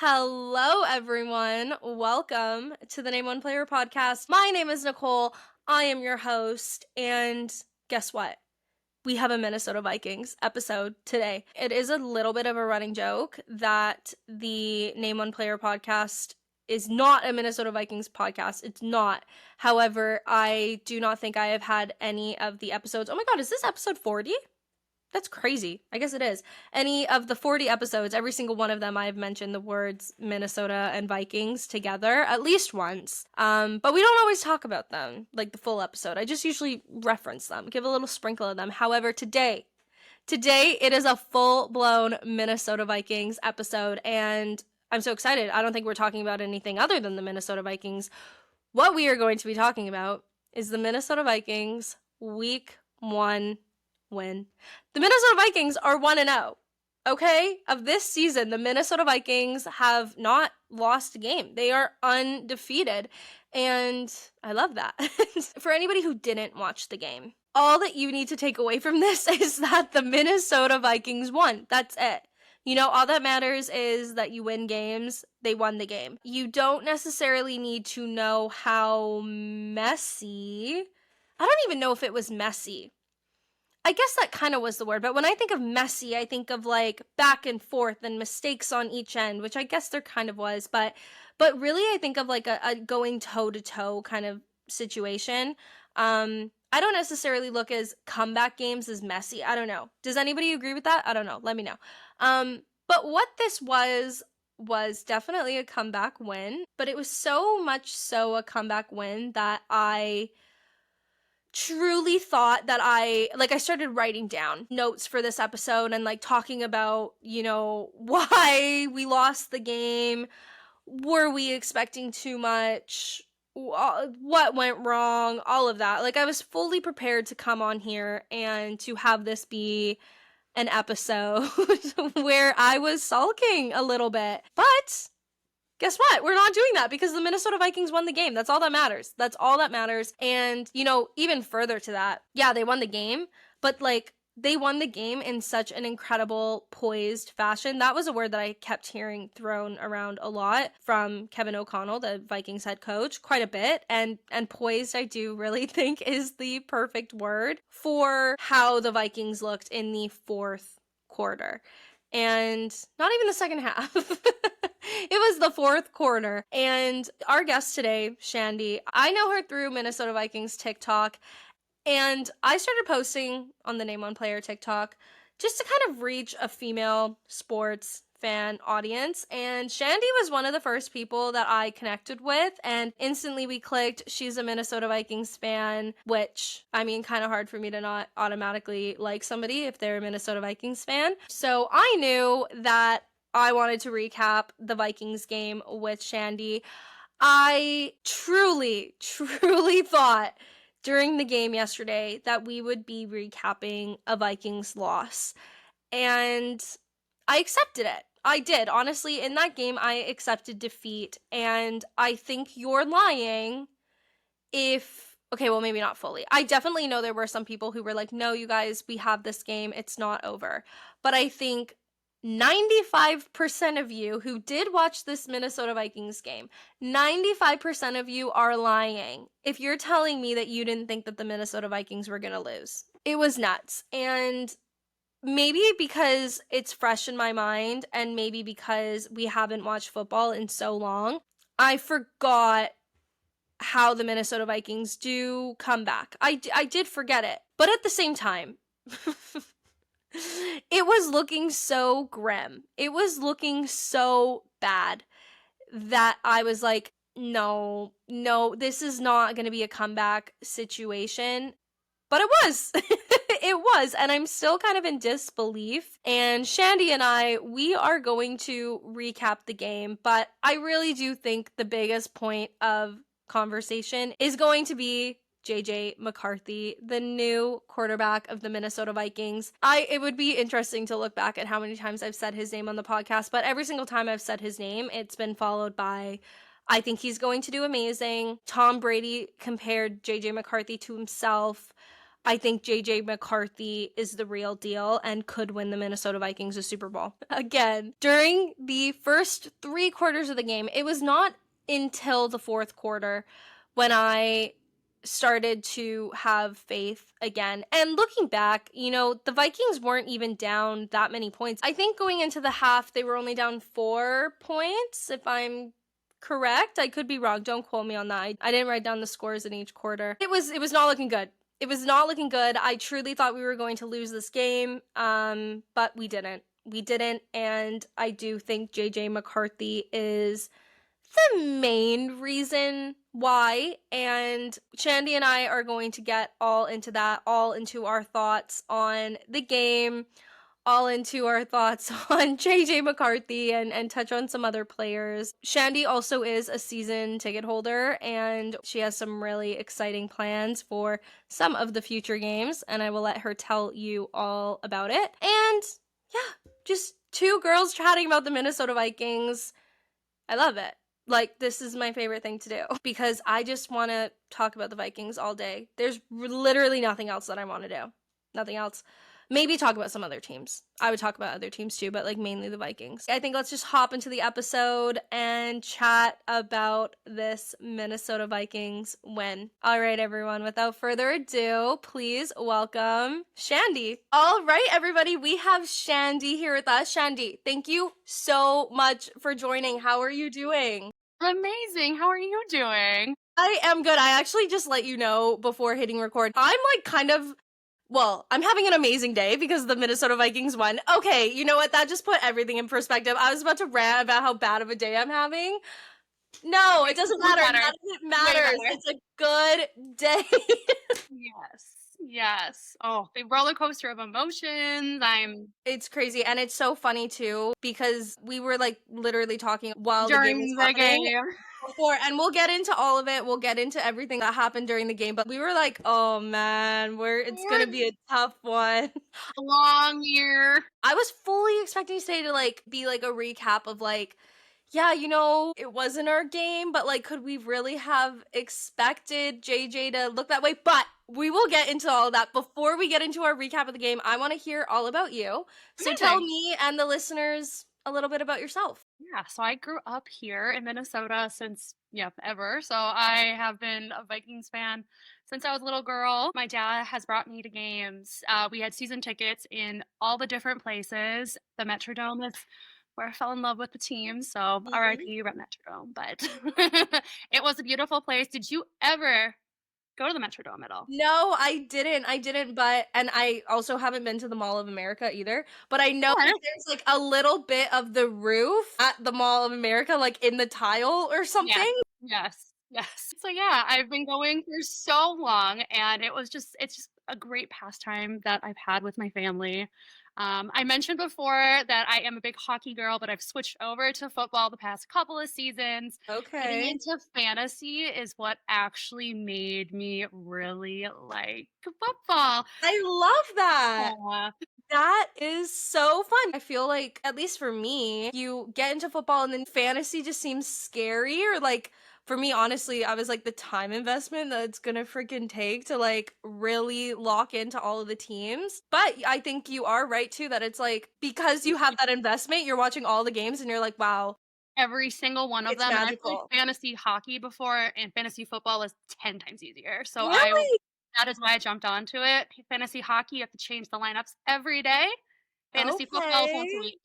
Hello, everyone. Welcome to the Name One Player podcast. My name is Nicole. I am your host. And guess what? We have a Minnesota Vikings episode today. It is a little bit of a running joke that the Name One Player podcast is not a Minnesota Vikings podcast. It's not. However, I do not think I have had any of the episodes. Oh my God, is this episode 40? That's crazy. I guess it is. Any of the 40 episodes, every single one of them, I've mentioned the words Minnesota and Vikings together at least once. But we don't always talk about them, like the full episode. I just usually reference them, give a little sprinkle of them. However, today it is a full-blown Minnesota Vikings episode, and I'm so excited. I don't think we're talking about anything other than the Minnesota Vikings. What we are going to be talking about is the Minnesota Vikings Week One win. The Minnesota Vikings are 1-0. Okay? Of this season, the Minnesota Vikings have not lost a game. They are undefeated. And I love that. For anybody who didn't watch the game, all that you need to take away from this is that the Minnesota Vikings won. That's it. You know, all that matters is that you win games. They won the game. You don't necessarily need to know how messy. I don't even know if it was messy. I guess that kind of was the word, but when I think of messy, I think of like back and forth and mistakes on each end, which I guess there kind of was, but really I think of like a going toe-to-toe kind of situation. I don't necessarily look as comeback games as messy. I don't know. Does anybody agree with that? I don't know. Let me know. But what this was definitely a comeback win, but it was so much so a comeback win that I truly thought that I started writing down notes for this episode and like talking about, you know, why we lost the game. Were we expecting too much? What went wrong? All of that. Like I was fully prepared to come on here and to have this be an episode where I was sulking a little bit. But guess what? We're not doing that because the Minnesota Vikings won the game. That's all that matters. That's all that matters. And, you know, even further to that, yeah, they won the game, but like they won the game in such an incredible poised fashion. That was a word that I kept hearing thrown around a lot from Kevin O'Connell, the Vikings head coach, quite a bit. And poised, I do really think is the perfect word for how the Vikings looked in the fourth quarter. And not even the second half. It was the fourth quarter. And our guest today, Shandi, I know her through Minnesota Vikings TikTok. And I started posting on the Name One Player TikTok just to kind of reach a female sports fan audience. And Shandi was one of the first people that I connected with. And instantly we clicked. She's a Minnesota Vikings fan, which, I mean, kind of hard for me to not automatically like somebody if they're a Minnesota Vikings fan. So I knew that I wanted to recap the Vikings game with Shandi. I truly thought during the game yesterday that we would be recapping a Vikings loss. And I accepted it. I did. Honestly, in that game, I accepted defeat. And I think you're lying if... Okay, well, maybe not fully. I definitely know there were some people who were like, no, you guys, we have this game. It's not over. But I think 95% of you who did watch this Minnesota Vikings game, 95% of you are lying if you're telling me that you didn't think that the Minnesota Vikings were going to lose. It was nuts. And maybe because it's fresh in my mind and maybe because we haven't watched football in so long, I forgot how the Minnesota Vikings do come back. I did forget it. But at the same time... It was looking so grim. It was looking so bad that I was like, no, this is not going to be a comeback situation. But it was. It was. And I'm still kind of in disbelief. And Shandi and I, we are going to recap the game. But I really do think the biggest point of conversation is going to be JJ McCarthy, the new quarterback of the Minnesota Vikings. It would be interesting to look back at how many times I've said his name on the podcast, but every single time I've said his name, it's been followed by, I think he's going to do amazing. Tom Brady compared JJ McCarthy to himself. I think JJ McCarthy is the real deal and could win the Minnesota Vikings a Super Bowl. Again, during the first 3 quarters of the game, it was not until the fourth quarter when I started to have faith again. And looking back, the Vikings weren't even down that many points. I think going into the half, they were only down 4 points, if I'm correct. I could be wrong. Don't quote me on that. I didn't write down the scores in each quarter. It was not looking good. It was not looking good. I truly thought we were going to lose this game, but we didn't. We didn't, and I do think JJ McCarthy is the main reason why, and Shandi and I are going to get all into that, all into our thoughts on the game, all into our thoughts on JJ McCarthy and touch on some other players. Shandi also is a season ticket holder, and she has some really exciting plans for some of the future games, and I will let her tell you all about it. And yeah, just 2 girls chatting about the Minnesota Vikings. I love it. Like, this is my favorite thing to do because I just want to talk about the Vikings all day. There's literally nothing else that I want to do. Nothing else. Maybe talk about some other teams. I would talk about other teams too, but like mainly the Vikings. I think let's just hop into the episode and chat about this Minnesota Vikings win. All right, everyone, without further ado, please welcome Shandi. All right, everybody, we have Shandi here with us. Shandi, thank you so much for joining. How are you doing? Amazing. How are you doing? I am good. I actually just let you know before hitting record. I'm I'm having an amazing day because the Minnesota Vikings won. Okay, you know what? That just put everything in perspective. I was about to rant about how bad of a day I'm having. No, it doesn't matter. None of it matters. It's a good day. Yes. Oh, the roller coaster of emotions. It's crazy, and it's so funny too because we were like literally talking while during the game was the happening. game. Before, and we'll get into all of it. We'll get into everything that happened during the game, but we were like, oh man, it's gonna be a tough one. A long year. I was fully expecting today to like be like a recap of like, yeah, it wasn't our game, but like, could we really have expected JJ to look that way? But we will get into all of that. Before we get into our recap of the game, I want to hear all about you. So tell me and the listeners a little bit about yourself. Yeah, so I grew up here in Minnesota since, ever. So I have been a Vikings fan since I was a little girl. My dad has brought me to games. We had season tickets in all the different places. The Metrodome is where I fell in love with the team. So RIP Red Metrodome. But it was a beautiful place. Did you ever go to the Metrodome at all? No, I didn't, and I also haven't been to the Mall of America either, but I know that there's like a little bit of the roof at the Mall of America, like in the tile or something. Yes. So yeah, I've been going for so long, and it's just a great pastime that I've had with my family. I mentioned before that I am a big hockey girl, but I've switched over to football the past couple of seasons. Okay. Getting into fantasy is what actually made me really like football. I love that. Yeah. That is so fun. I feel like, at least for me, you get into football and then fantasy just seems scary, or like, for me, honestly, I was like, the time investment that it's gonna freaking take to like really lock into all of the teams. But I think you are right too, that it's like, because you have that investment, you're watching all the games and you're like, wow. Every single one of It's them. And I magical. played fantasy hockey before, and fantasy football is 10 times easier. So Really? that is why I jumped onto it. Fantasy hockey, you have to change the lineups every day. Fantasy football is once a week.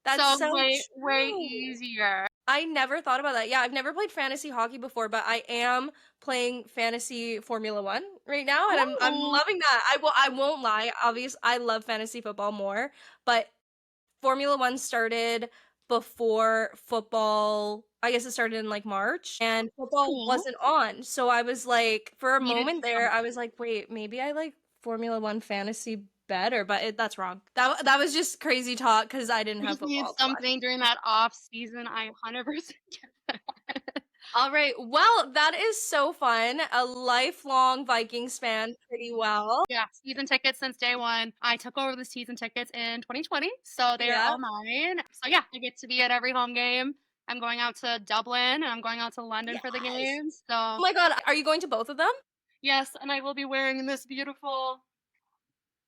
That's so way easier. I never thought about that. Yeah, I've never played fantasy hockey before, but I am playing fantasy Formula 1 right now, and I'm loving that. I won't lie. Obviously, I love fantasy football more, but Formula 1 started before football. I guess it started in like March, and football wasn't on. So I was like, for a moment there, I was like, wait, maybe I like Formula 1 fantasy better, but that's wrong. That was just crazy talk because I didn't have football. Need something during that off season. I 100% get that. All right. Well, that is so fun. A lifelong Vikings fan, pretty well. Yeah, season tickets since day one. I took over the season tickets in 2020, so they are all mine. So yeah, I get to be at every home game. I'm going out to Dublin, and I'm going out to London for the games. So oh my god, are you going to both of them? Yes, and I will be wearing this beautiful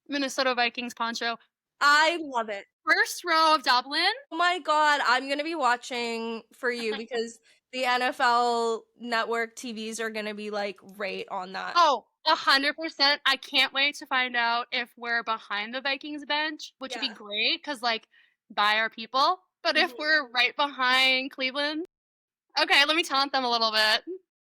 Minnesota Vikings poncho. I love it. First row of Dublin. Oh my god, I'm gonna be watching for you because the NFL network TVs are gonna be like right on that. Oh, 100%. I can't wait to find out if we're behind the Vikings bench, which would be Yeah. great because, like, by our people. But if Mhm. we're right behind Cleveland, okay, let me taunt them a little bit.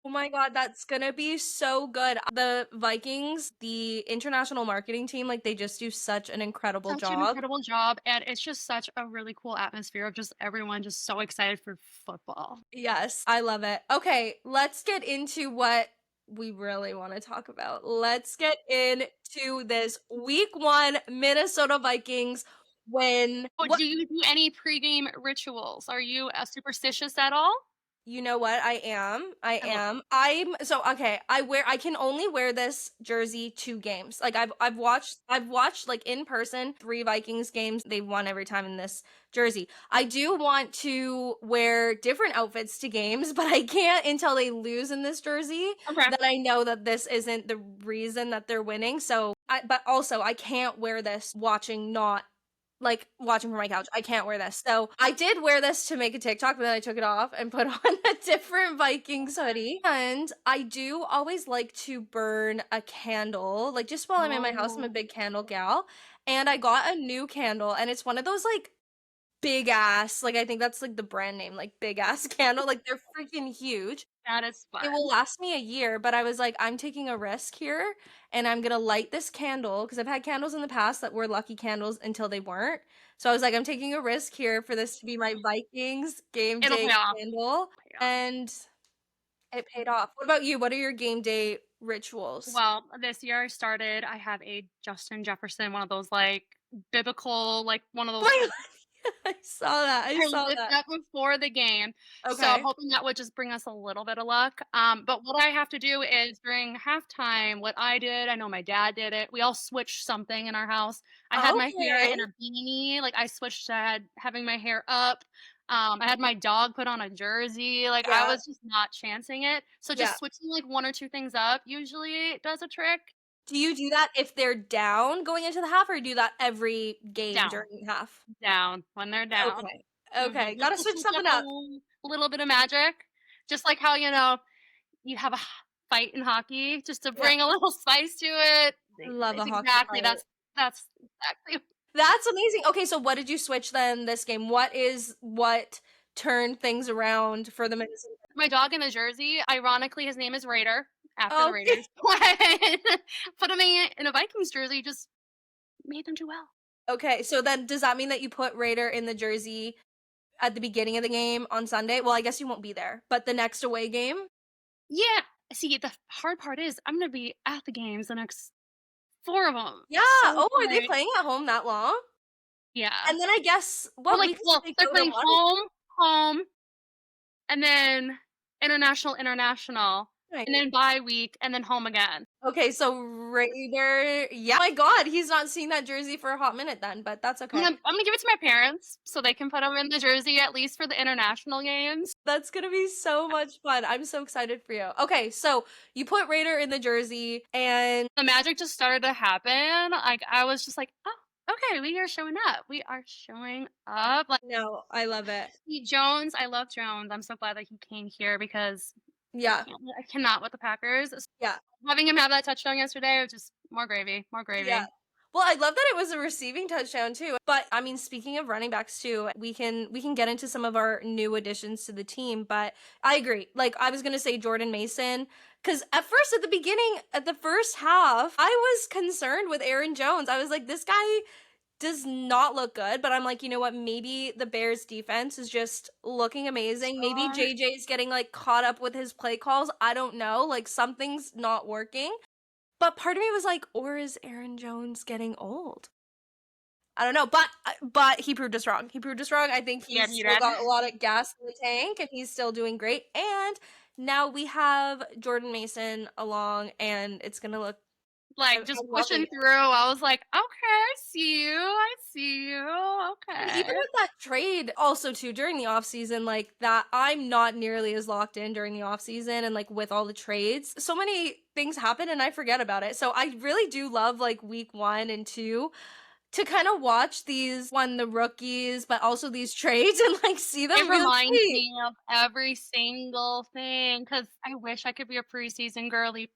Oh my god, that's gonna be so good. The Vikings, the international marketing team, like they just do such an incredible Such an job. incredible job, and it's just such a really cool atmosphere of just everyone just so excited for football. Yes, I love it. Okay, let's get into what we really want to talk about. Let's get into this week one Minnesota Vikings win. Oh, What do you do any pregame rituals? Are you, superstitious at all? You know what? I am. I I love am. I'm so okay. I can only wear this jersey 2 games. Like I've watched like in person 3 Vikings games. They won every time in this jersey. I do want to wear different outfits to games, but I can't until they lose in this jersey. Okay. That I know that this isn't the reason that they're winning. But also I can't wear this watching not like watching from my couch. I can't wear this. So I did wear this to make a TikTok, but then I took it off and put on a different Vikings hoodie. And I do always like to burn a candle, like just while I'm in my house. I'm a Oh, big candle gal. And I got a new candle, and it's one of those like big ass, like I think that's like the brand name, like big ass candle. Like they're freaking huge. that is It fun. will last me a year, but I was like, I'm taking a risk here and I'm gonna light this candle because I've had candles in the past that were lucky candles until they weren't. So I was like, I'm taking a risk here for this to be my Vikings game It'll day pay off. candle. Pay off. And it paid off. What about you? What are your game day rituals? Well, this year I started, I have a Justin Jefferson, one of those, like, biblical, like, one of Oh those my god, I saw that. I I saw lit that. that before the game, so Okay. hoping that would just bring us a little bit of luck, but what I have to do is during halftime, what I did, I know my dad did it, we all switched something in our house. I had my hair Okay. in a beanie, like, I switched to having my hair up, I had my dog put on a jersey, like, I Yeah. was just not chancing it, so Yeah. just switching, like, 1 or 2 things up usually does a trick. Do you do that if they're down going into the half, or do you do that every game Down. during half? Down, when they're down. Okay. Okay. Just Gotta to switch switch up something a up. little bit of magic, just like how, you have a fight in hockey, just to Yeah. bring a little spice to it. Love a It's hockey exactly fight. that's exactly That's amazing. Okay, so what did you switch then this game? What turned things around for the Minnesota? my dog in the jersey, ironically, his name is Raider, after the Okay. Raiders, put him in a Vikings jersey, just made them do well. Okay, so then does that mean that you put Raider in the jersey at the beginning of the game on Sunday? Well, I guess you won't be there, but the next away game? Yeah. See, the hard part is I'm gonna be at the games the next 4 of them. Yeah. So Oh, are they like playing at home that long? yeah. And then I guess Or what like, weeks do well, they they're go to playing London? home, and then international, and Right. then bye week, and then home again. Okay, so Raider, yeah. My God, he's not seeing that jersey for a hot minute then, but that's okay. I'm gonna give it to my parents so they can put him in the jersey at least for the international games. That's gonna be so much fun. I'm so excited for you. Okay, so you put Raider in the jersey, and The magic just started to happen. Like I was just like, oh, okay, we are showing up. We are showing up. Like no, I love it. Jones, I love Jones. I'm so glad that he came here because Yeah, I cannot with the Packers. yeah, Having him have that touchdown yesterday was just more gravy, more yeah. gravy. Well, I love that it was a receiving touchdown too. But I mean, speaking of running backs too, we can get into some of our new additions to the team. But I agree. Like I was gonna say Jordan Mason, because at first, at the beginning, at the first half, I was concerned with Aaron Jones. I was like, this guy does not look good, but I'm like, you know what? Maybe the Bears defense is just looking amazing. Maybe Star. JJ's getting like caught up with his play calls. I don't know. Like something's not working. But part of me was like, or is Aaron Jones getting old? I don't know, but he proved us wrong. He proved us wrong. I think Yeah, he's he still did. got a lot of gas in the tank and he's still doing great. And now we have Jordan Mason along and it's going to look like, I'm just loving pushing it. through. I was like, "Okay, I see you. I see you. And Okay." even with that trade also too during the off season, like that I'm not nearly as locked in during the off season and like with all the trades. So many things happen and I forget about it. So I really do love like week 1 and 2 to kind of watch these the rookies, but also these trades and like see It them reminds really. me of every single thing because I wish I could be a preseason girly.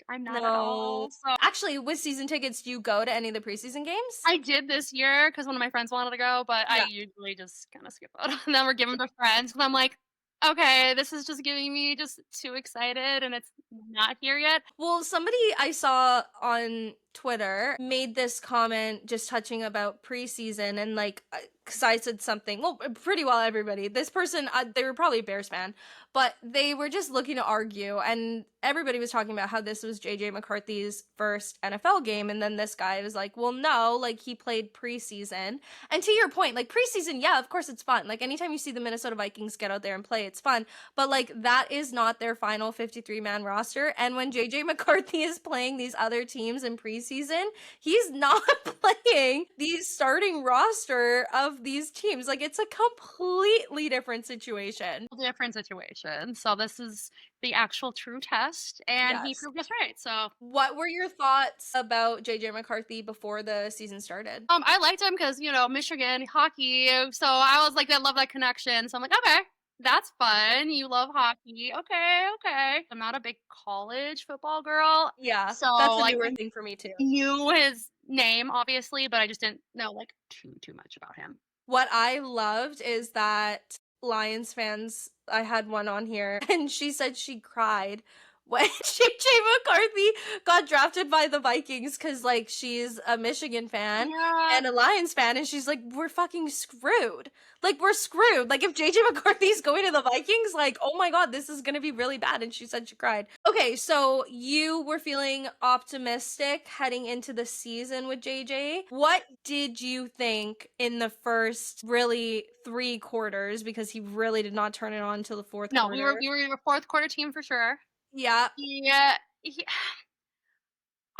I'm not at No. all. So Actually, with season tickets, do you go to any of the preseason games? I did this year because one of my friends wanted to go, but I Yeah. usually just kinda skip out on them or give them to friends because 'cause I'm like, "Okay, this is just getting me just too excited and it's not here yet." Well, somebody I saw on Twitter made this comment just touching about preseason and like because I said something, well, pretty well everybody. This person, they were probably a Bears fan, but they were just looking to argue, and everybody was talking about how this was JJ McCarthy's first NFL game, and then this guy was like, "Well, no, like he played preseason." And to your point, like preseason, yeah, of course it's fun. Like anytime you see the Minnesota Vikings get out there and play, it's fun. But like that is not their final 53-man roster. And when JJ McCarthy is playing these other teams in preseason, he's not playing the starting roster of these teams. Like it's a completely different situation. Different situation. So this is the actual true test, and he Yes. proved us right. So, What were your thoughts about JJ McCarthy before the season started? I liked him because Michigan hockey, so I was like, I love that connection. So I'm like, "Okay, that's fun. You love hockey. Okay, okay." I'm not a big college football girl, Yeah, so, that's a like, newer I thing for me too. knew his name, obviously, but I just didn't know, like, too much about him. What I loved is that Lions fans, I had one on here, and she said she cried when JJ McCarthy got drafted by the Vikings because, like, she's a Michigan fan Yeah. and a Lions fan, and she's like, we're fucking screwed. Like, we're screwed. Like, if JJ McCarthy's going to the Vikings, like, oh my God, this is gonna be really bad. And she said she cried. Okay, so you were feeling optimistic heading into the season with JJ. What did you think in the first really 3 quarters? Because he really did not turn it on until the fourth No, quarter. we were a 4th quarter team for sure. Yeah, Yeah, he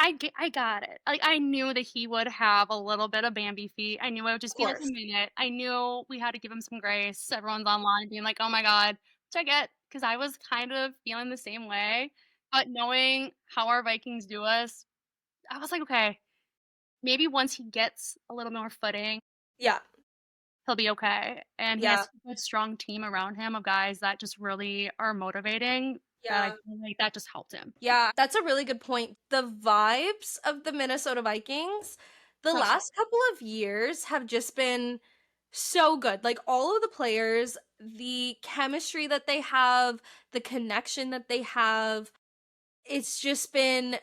I got it. Like, I knew that he would have a little bit of Bambi feet. I knew it would of just be, like, a course. minute. I knew we had to give him some grace. Everyone's online being like, "Oh my god," which I get, because I was kind of feeling the same way, but knowing how our Vikings do us, I was like, "Okay, maybe once he gets a little more footing, Yeah, he'll be okay." And he yeah, has a good strong team around him of guys that just really are motivating, that I yeah. feel like that just helped him. Yeah, that's a really good point. The vibes of the Minnesota Vikings the So strong. last couple of years have just been so good. Like all of the players, the chemistry that they have, the connection that they have, it's just been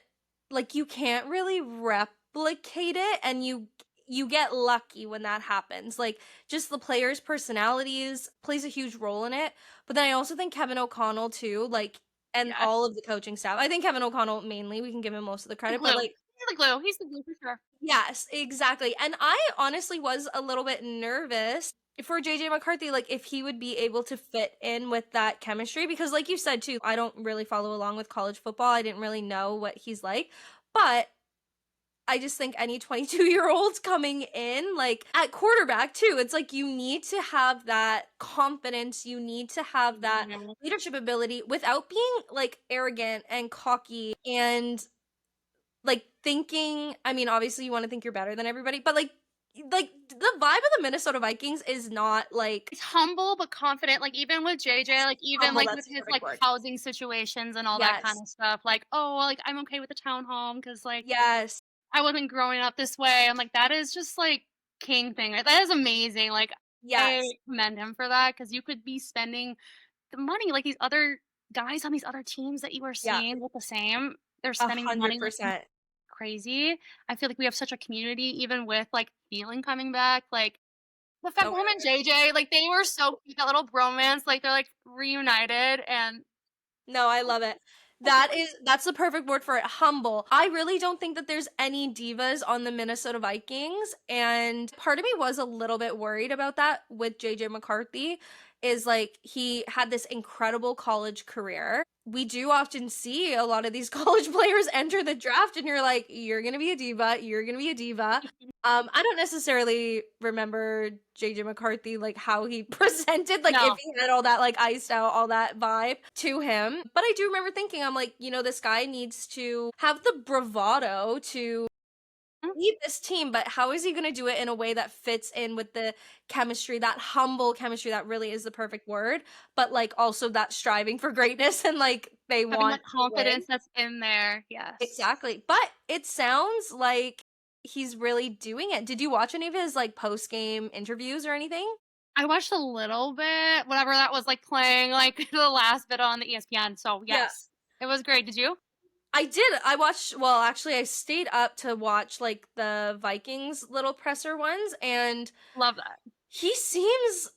like you can't really replicate it and you get lucky when that happens. Like just the players' personalities plays a huge role in it. But then I also think Kevin O'Connell too, like and Yes. all of the coaching staff. I think Kevin O'Connell mainly, we can give him most of the The credit, but glue. like He's the glue. He's the glue for sure. yes, exactly. And I honestly was a little bit nervous for JJ McCarthy, like if he would be able to fit in with that chemistry, because like you said too, I don't really follow along with college football. I didn't really know what he's like. But I just think any 22-year-olds coming in, like at quarterback too, it's like you need to have that confidence. You need to have that Mhm. leadership ability without being like arrogant and cocky and like thinking, I mean, obviously you want to think you're better than everybody, but like the vibe of the Minnesota Vikings is not like He's humble but confident, like, even with JJ, like, even, humble, like, that's with the his, perfect like, word. housing situations and all that Yes. kinda stuff, like, "Oh, like, I'm okay with the townhome because like, Yes. I wasn't growing up this way." I'm like, "That is just, like, king thing, right? That is amazing." Like, I Yes. commend him for that because you could be spending the money like these other guys on these other teams that you are Yeah. seeing with the same, they're A spending the hundred money like percent. crazy. I feel like we have such a community even with, like, Thielen coming back, like, the fact No, him and JJ, like, they were so cute, that little bromance, like, they're, like, reunited, and no, I love it. That's the perfect word for it, humble. I really don't think that there's any divas on the Minnesota Vikings, and part of me was a little bit worried about that with JJ McCarthy is like he had this incredible college career. We do often see a lot of these college players enter the draft and you're like, you're going to be a diva, you're going to be a diva. I don't necessarily remember JJ McCarthy, like how he presented, like No. if he had all that like iced out, all that vibe to him. But I do remember thinking, I'm like, this guy needs to have the bravado to lead this team, but how is he going to do it in a way that fits in with the chemistry, that humble chemistry that really is the perfect word, but like also that striving for greatness and like they Having want that to win. confidence that's in there, yes. Exactly. But it sounds like he's really doing it. Did you watch any of his like post-game interviews or anything? I watched a little bit, whatever that was, like, playing, like, the last bit on the ESPN, so Yeah. yes. It was great, did you? I did. I watched, well, actually I stayed up to watch like the Vikings little presser ones and Love that. he seems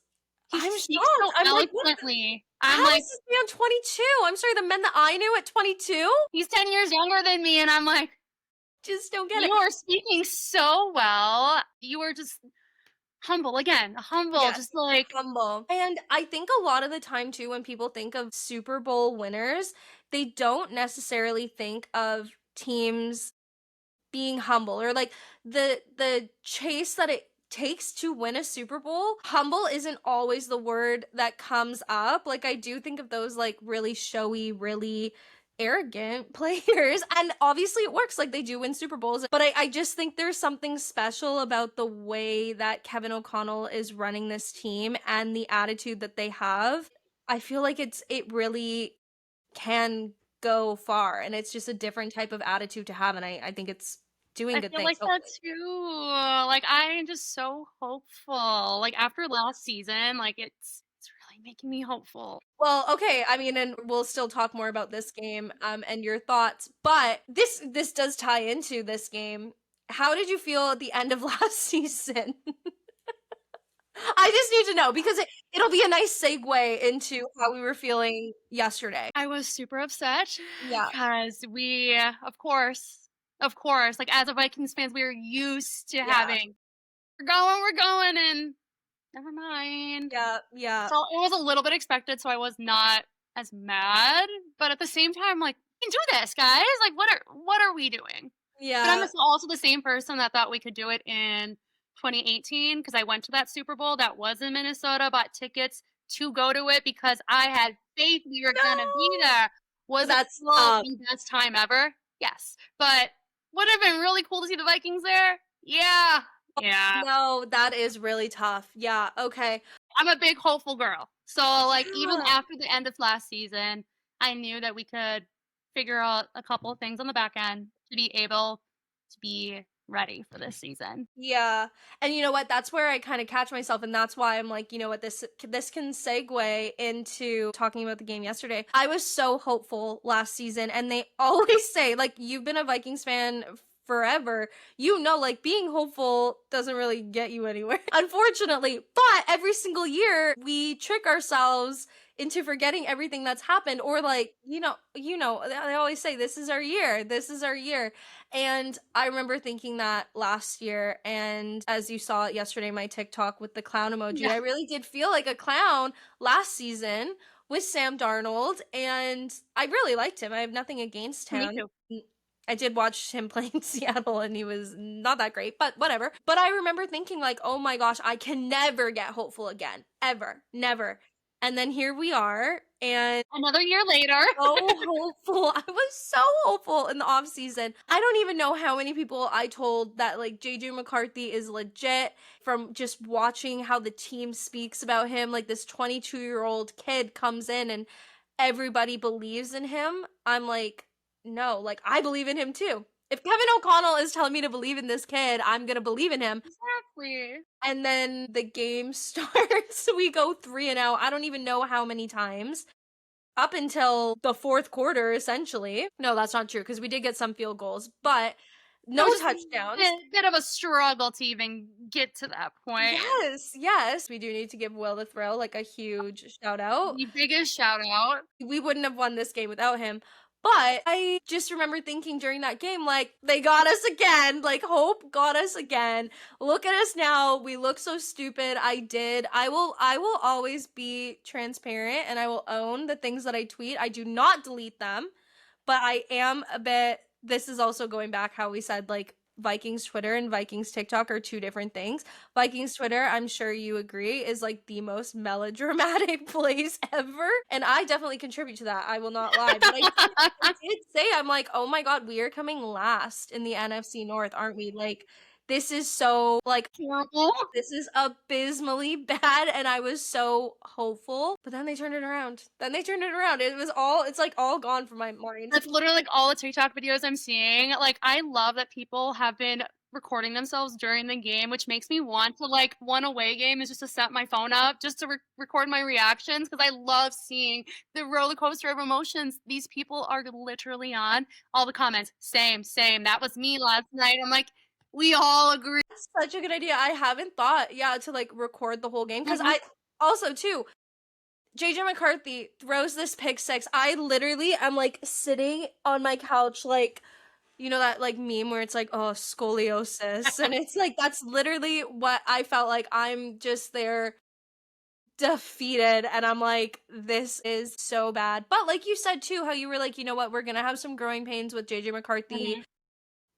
He I'm speaks shocked. so I'm like, what eloquently. I'm how like, is this man 22? I'm sorry, the men that I knew at 22 he's 10 years younger than me, and I'm like, just don't get it. "You are speaking so well. You are just humble." Again, humble, Yes, just like humble. And I think a lot of the time too, when people think of Super Bowl winners, they don't necessarily think of teams being humble or like the chase that it takes to win a Super Bowl. Humble isn't always the word that comes up. Like I do think of those like really showy, really arrogant players and obviously it works, like they do win Super Bowls, but I just think there's something special about the way that Kevin O'Connell is running this team and the attitude that they have. I feel like it really can go far and it's just a different type of attitude to have and I think it's doing I good feel things like that hopefully. too. Like, I am just so hopeful. Like, after last season, like, it's really making me hopeful. Well, okay, I mean and we'll still talk more about this game and your thoughts, but this does tie into this game. How did you feel at the end of last season? I just need to know because it'll be a nice segue into how we were feeling yesterday. I was super upset Yeah. because we, of course, like, as a Vikings fans, we are used to Yeah. having, we're going, and never mind. Yeah. Yeah. So it was a little bit expected, so I was not as mad, but at the same time, like, "We can do this, guys. Like, what are we doing?" But I'm Yeah. also the same person that thought we could do it in 2018 because I went to that Super Bowl that was in Minnesota, bought tickets to go to it because I had faith we were gonna be No. there. Was it That's still tough. the best time ever? Yes. But would it have been really cool to see the Vikings there? Yeah. Yeah. No, that is really tough. Yeah, okay. I'm a big hopeful girl. So, like, even Yeah. after the end of last season, I knew that we could figure out a couple of things on the back end to be able to be ready for this season. Yeah. And you know what? That's where I kind of catch myself and that's why I'm like, you know what, this can segue into talking about the game yesterday. I was so hopeful last season and they always say like you've been a Vikings fan forever. Like being hopeful doesn't really get you anywhere. Unfortunately, but every single year we trick ourselves into forgetting everything that's happened or like, they always say this is our year. This is our year. And I remember thinking that last year. And as you saw it yesterday, my TikTok with the clown emoji, Yeah, I really did feel like a clown last season with Sam Darnold. And I really liked him. I have nothing against me him. too. I did watch him play in Seattle and he was not that great, but whatever. But I remember thinking, like, oh my gosh, I can never get hopeful again. Ever. Never. And then here we are. And Another year later. so hopeful. I was so hopeful in the off season. I don't even know how many people I told that like JJ McCarthy is legit from just watching how the team speaks about him. Like this 22-year-old kid comes in and everybody believes in him. I'm like, no, like I believe in him too. If Kevin O'Connell is telling me to believe in this kid, I'm gonna believe in him. Exactly. And then the game starts. We go 3-0. I don't even know how many times up until the fourth quarter, essentially. No, that's not true because we did get some field goals, but It no was just a touchdowns. bit of a struggle to even get to that point. Yes, yes. We do need to give Will the Thrill like a huge shout out. The biggest shout out. We wouldn't have won this game without him. But I just remember thinking during that game, like, they got us again. Like, hope got us again. Look at us now. We look so stupid. I will always be transparent and I will own the things that I tweet. I do not delete them, but I am a bit, this is also going back how we said, like, Vikings Twitter and Vikings TikTok are two different things. Vikings Twitter, I'm sure you agree, is like the most melodramatic place ever. And I definitely contribute to that. I will not lie. But I did say, I'm like, oh my God, we are coming last in the NFC North, aren't we? Like, this is so, like, Horrible. this is abysmally bad. And I was so hopeful. But then they turned it around. It's like all gone from my mind. That's literally like all the TikTok videos I'm seeing. Like, I love that people have been recording themselves during the game, which makes me want to, like, one away game is just to set my phone up just to record my reactions because I love seeing the roller coaster of emotions these people are literally on. All the comments, same, that was me last night. I'm like, we all agree. That's such a good idea. I haven't thought, to like record the whole game because Mhm. I also too. JJ McCarthy throws this pick six. I literally am like sitting on my couch, like, you know that like meme where it's like, oh, scoliosis, and it's like that's literally what I felt like. I'm just there defeated, and I'm like, this is so bad. But like you said too, how you were like, you know what, we're gonna have some growing pains with JJ McCarthy. Mhm.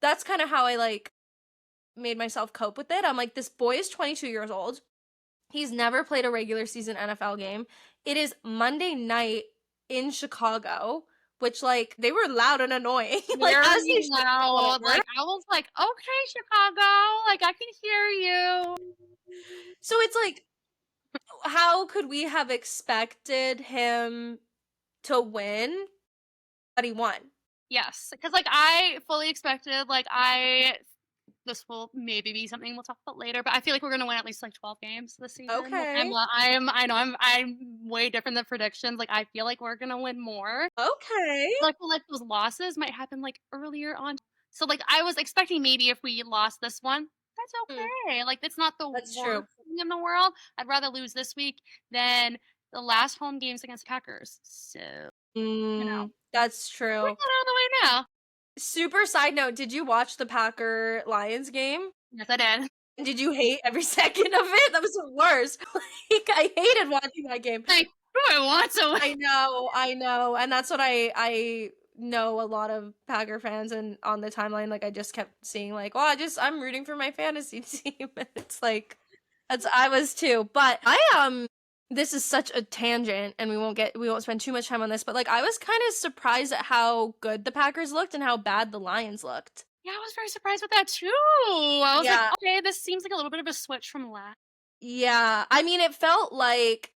That's kind of how I like made myself cope with it. I'm like, this boy is 22 years old. He's never played a regular season NFL game. It is Monday night in Chicago, which like they were loud and annoying. Like as Very they should, loud. whatever. Like, I was like, okay, Chicago, like, I can hear you. So it's like, how could we have expected him to win? But he won. Yes, because like I fully expected, this will maybe be something we'll talk about later, but I feel like we're gonna win at least like 12 games this season. Like, Okay. I know I'm way different than predictions. Like, I feel like we're gonna win more. Okay. But I feel like those losses might happen like earlier on. So like I was expecting maybe if we lost this one, that's Mm, okay. Like, it's not the that's true. worst thing in the world. I'd rather lose this week than the last home games against Packers. So, you know, That's we're true. getting out of the way now. Super side note, did you watch the Packer Lions game? Yes, I did. Did you hate every second of it? That was the worst. Like, I hated watching that game. Like, who do I want to win? I know, and that's what I know a lot of Packer fans, and on the timeline, like I just kept seeing like, oh, I'm rooting for my fantasy team, and it's like, that's I was too, but this is such a tangent, and we won't spend too much time on this, but like I was kind of surprised at how good the Packers looked and how bad the Lions looked. Yeah, I was very surprised with that too. I was like, Yeah, okay, this seems like a little bit of a switch from last. yeah. I mean, it felt like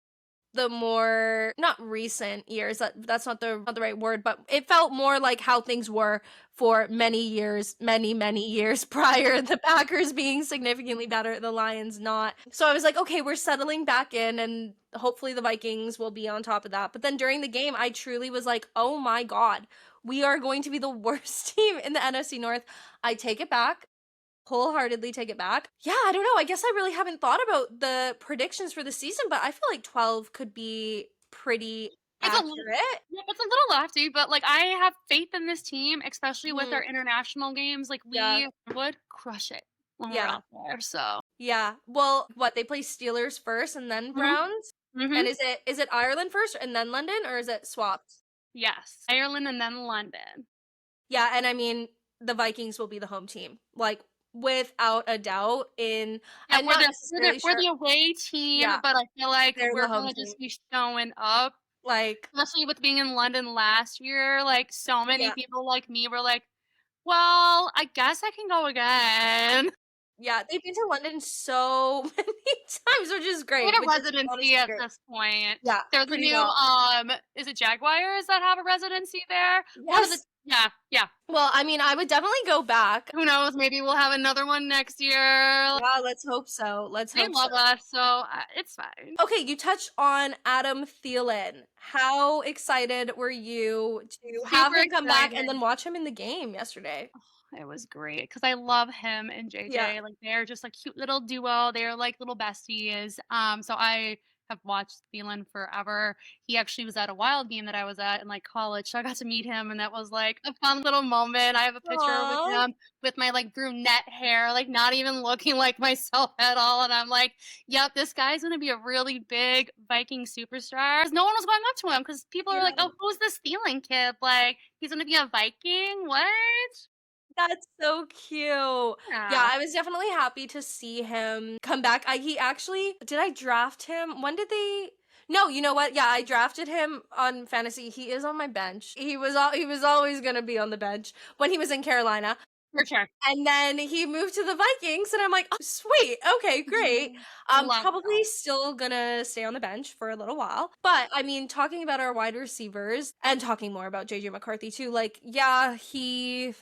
the more not recent years, that's not the right word, but it felt more like how things were for many years, many years prior, the Packers being significantly better, the Lions not. So I was like, okay, we're settling back in, and hopefully the Vikings will be on top of that. But then during the game, I truly was like, oh my God, we are going to be the worst team in the NFC North. I take it back, wholeheartedly take it back. Yeah, I don't know. I guess I really haven't thought about the predictions for the season, but I feel like 12 could be pretty It's a accurate. yeah, it's a little lofty, but like I have faith in this team, especially with Mm, our international games. Like, yeah. we would crush it when we're Yeah. out there. So, Yeah. Well, what, they play Steelers first and then hmm Browns? hmm And is it Ireland first and then London, or is it swapped? yes, Ireland and then London. Yeah, and I mean the Vikings will be the home team. Like without a doubt Yeah, I'm not necessarily we're sure. the away team, Yeah, but I feel like they're the we're home gonna team. just be showing up. Like, Especially with being in London last year, like so many yeah. people like me were like, well, I guess I can go again. Yeah, they've been to London so many times, which is They great, had a which is residency honestly at great. this point. Yeah, There's a pretty new, well. is it Jaguars that have a residency there? One of the Yes. yeah. Well, I mean, I would definitely go back. Who knows? Maybe we'll have another one next year. Yeah, let's hope so. Let's They hope so. love us, so it's fine. Okay, you touched on Adam Thielen. How excited were you to have Super him come back and excited. then watch him in the game yesterday? It was great because I love him and Yeah. JJ. Like, they're just like cute little duo. They're like little besties. So I I've watched Thielen forever. He actually was at a Wild game that I was at in like college, so I got to meet him, and that was like a fun little moment. I have a picture with Aw. him with my like brunette hair, like not even looking like myself at all. And I'm like, yep, this guy's gonna be a really big Viking superstar. 'Cause no one was going up to him because people are like, Yeah. oh, who's this Thielen kid? Like, he's gonna be a Viking? What? That's so cute. Yeah, Yeah. I was definitely happy to see him come back. He actually, did I draft him? When did they? No, you know what? Yeah, I drafted him on fantasy. He is on my bench. He was always going to be on the bench when he was in Carolina. For sure. And then he moved to the Vikings and I'm like, "Oh, sweet. Okay, great." Love Probably that. still gonna stay on the bench for a little while. But I mean, talking about our wide receivers and talking more about JJ McCarthy too, like, yeah, he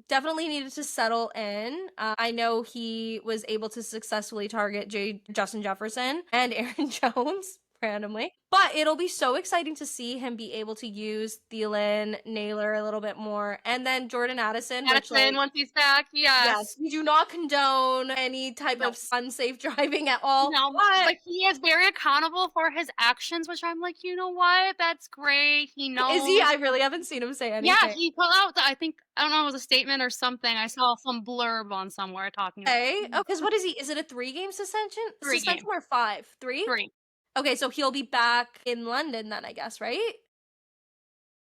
definitely needed to settle in. I know he was able to successfully target Justin Jefferson and Aaron Jones randomly, but it'll be so exciting to see him be able to use Thielen, Naylor a little bit more, and then Jordan Addison, which Addison, like. once he's back, Yes, yes. we do not condone any type No. of unsafe driving at all, No, but but he is very accountable for his actions, which I'm like, you know what? That's great. He is he? knows. I really haven't seen him say Yeah, anything. he put out, I think, I don't know, it was a statement or something. I saw some blurb on somewhere talking about Okay. Oh, because what is he? Is it a 3-game suspension? 3 games. Suspension or 5? 3? 3. Okay, so he'll be back in London then, I guess, right?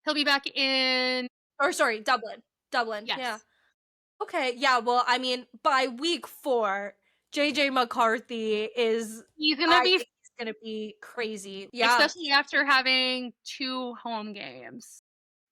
He'll be back in, Or sorry, Dublin. Dublin, yeah. yes. Okay, yeah, well, I mean, by week 4, JJ McCarthy is, He's gonna I be, think he's gonna be crazy. Yeah, especially after having 2 home games,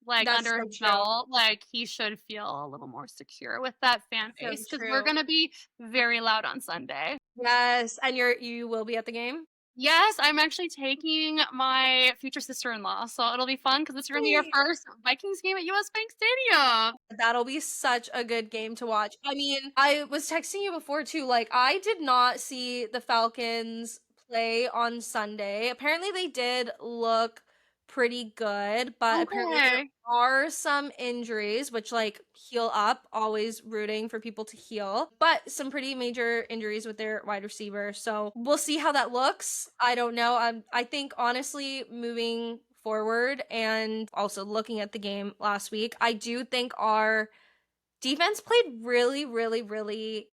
like, that's under so his true. belt, like, he should feel a little more secure with that fan So base because we're true. gonna be very loud on Sunday. Yes, and you will be at the game? Yes, I'm actually taking my future sister-in-law, so it'll be fun because it's gonna be our Sweet. first Vikings game at US Bank Stadium. That'll be such a good game to watch. I mean, I was texting you before too, like, I did not see the Falcons play on Sunday. Apparently, they did look pretty good, but apparently there Okay. are some injuries, which, like, heal up, always rooting for people to heal, but some pretty major injuries with their wide receiver. So we'll see how that looks. I don't know. I think, honestly, moving forward and also looking at the game last week, I do think our defense played really, really, really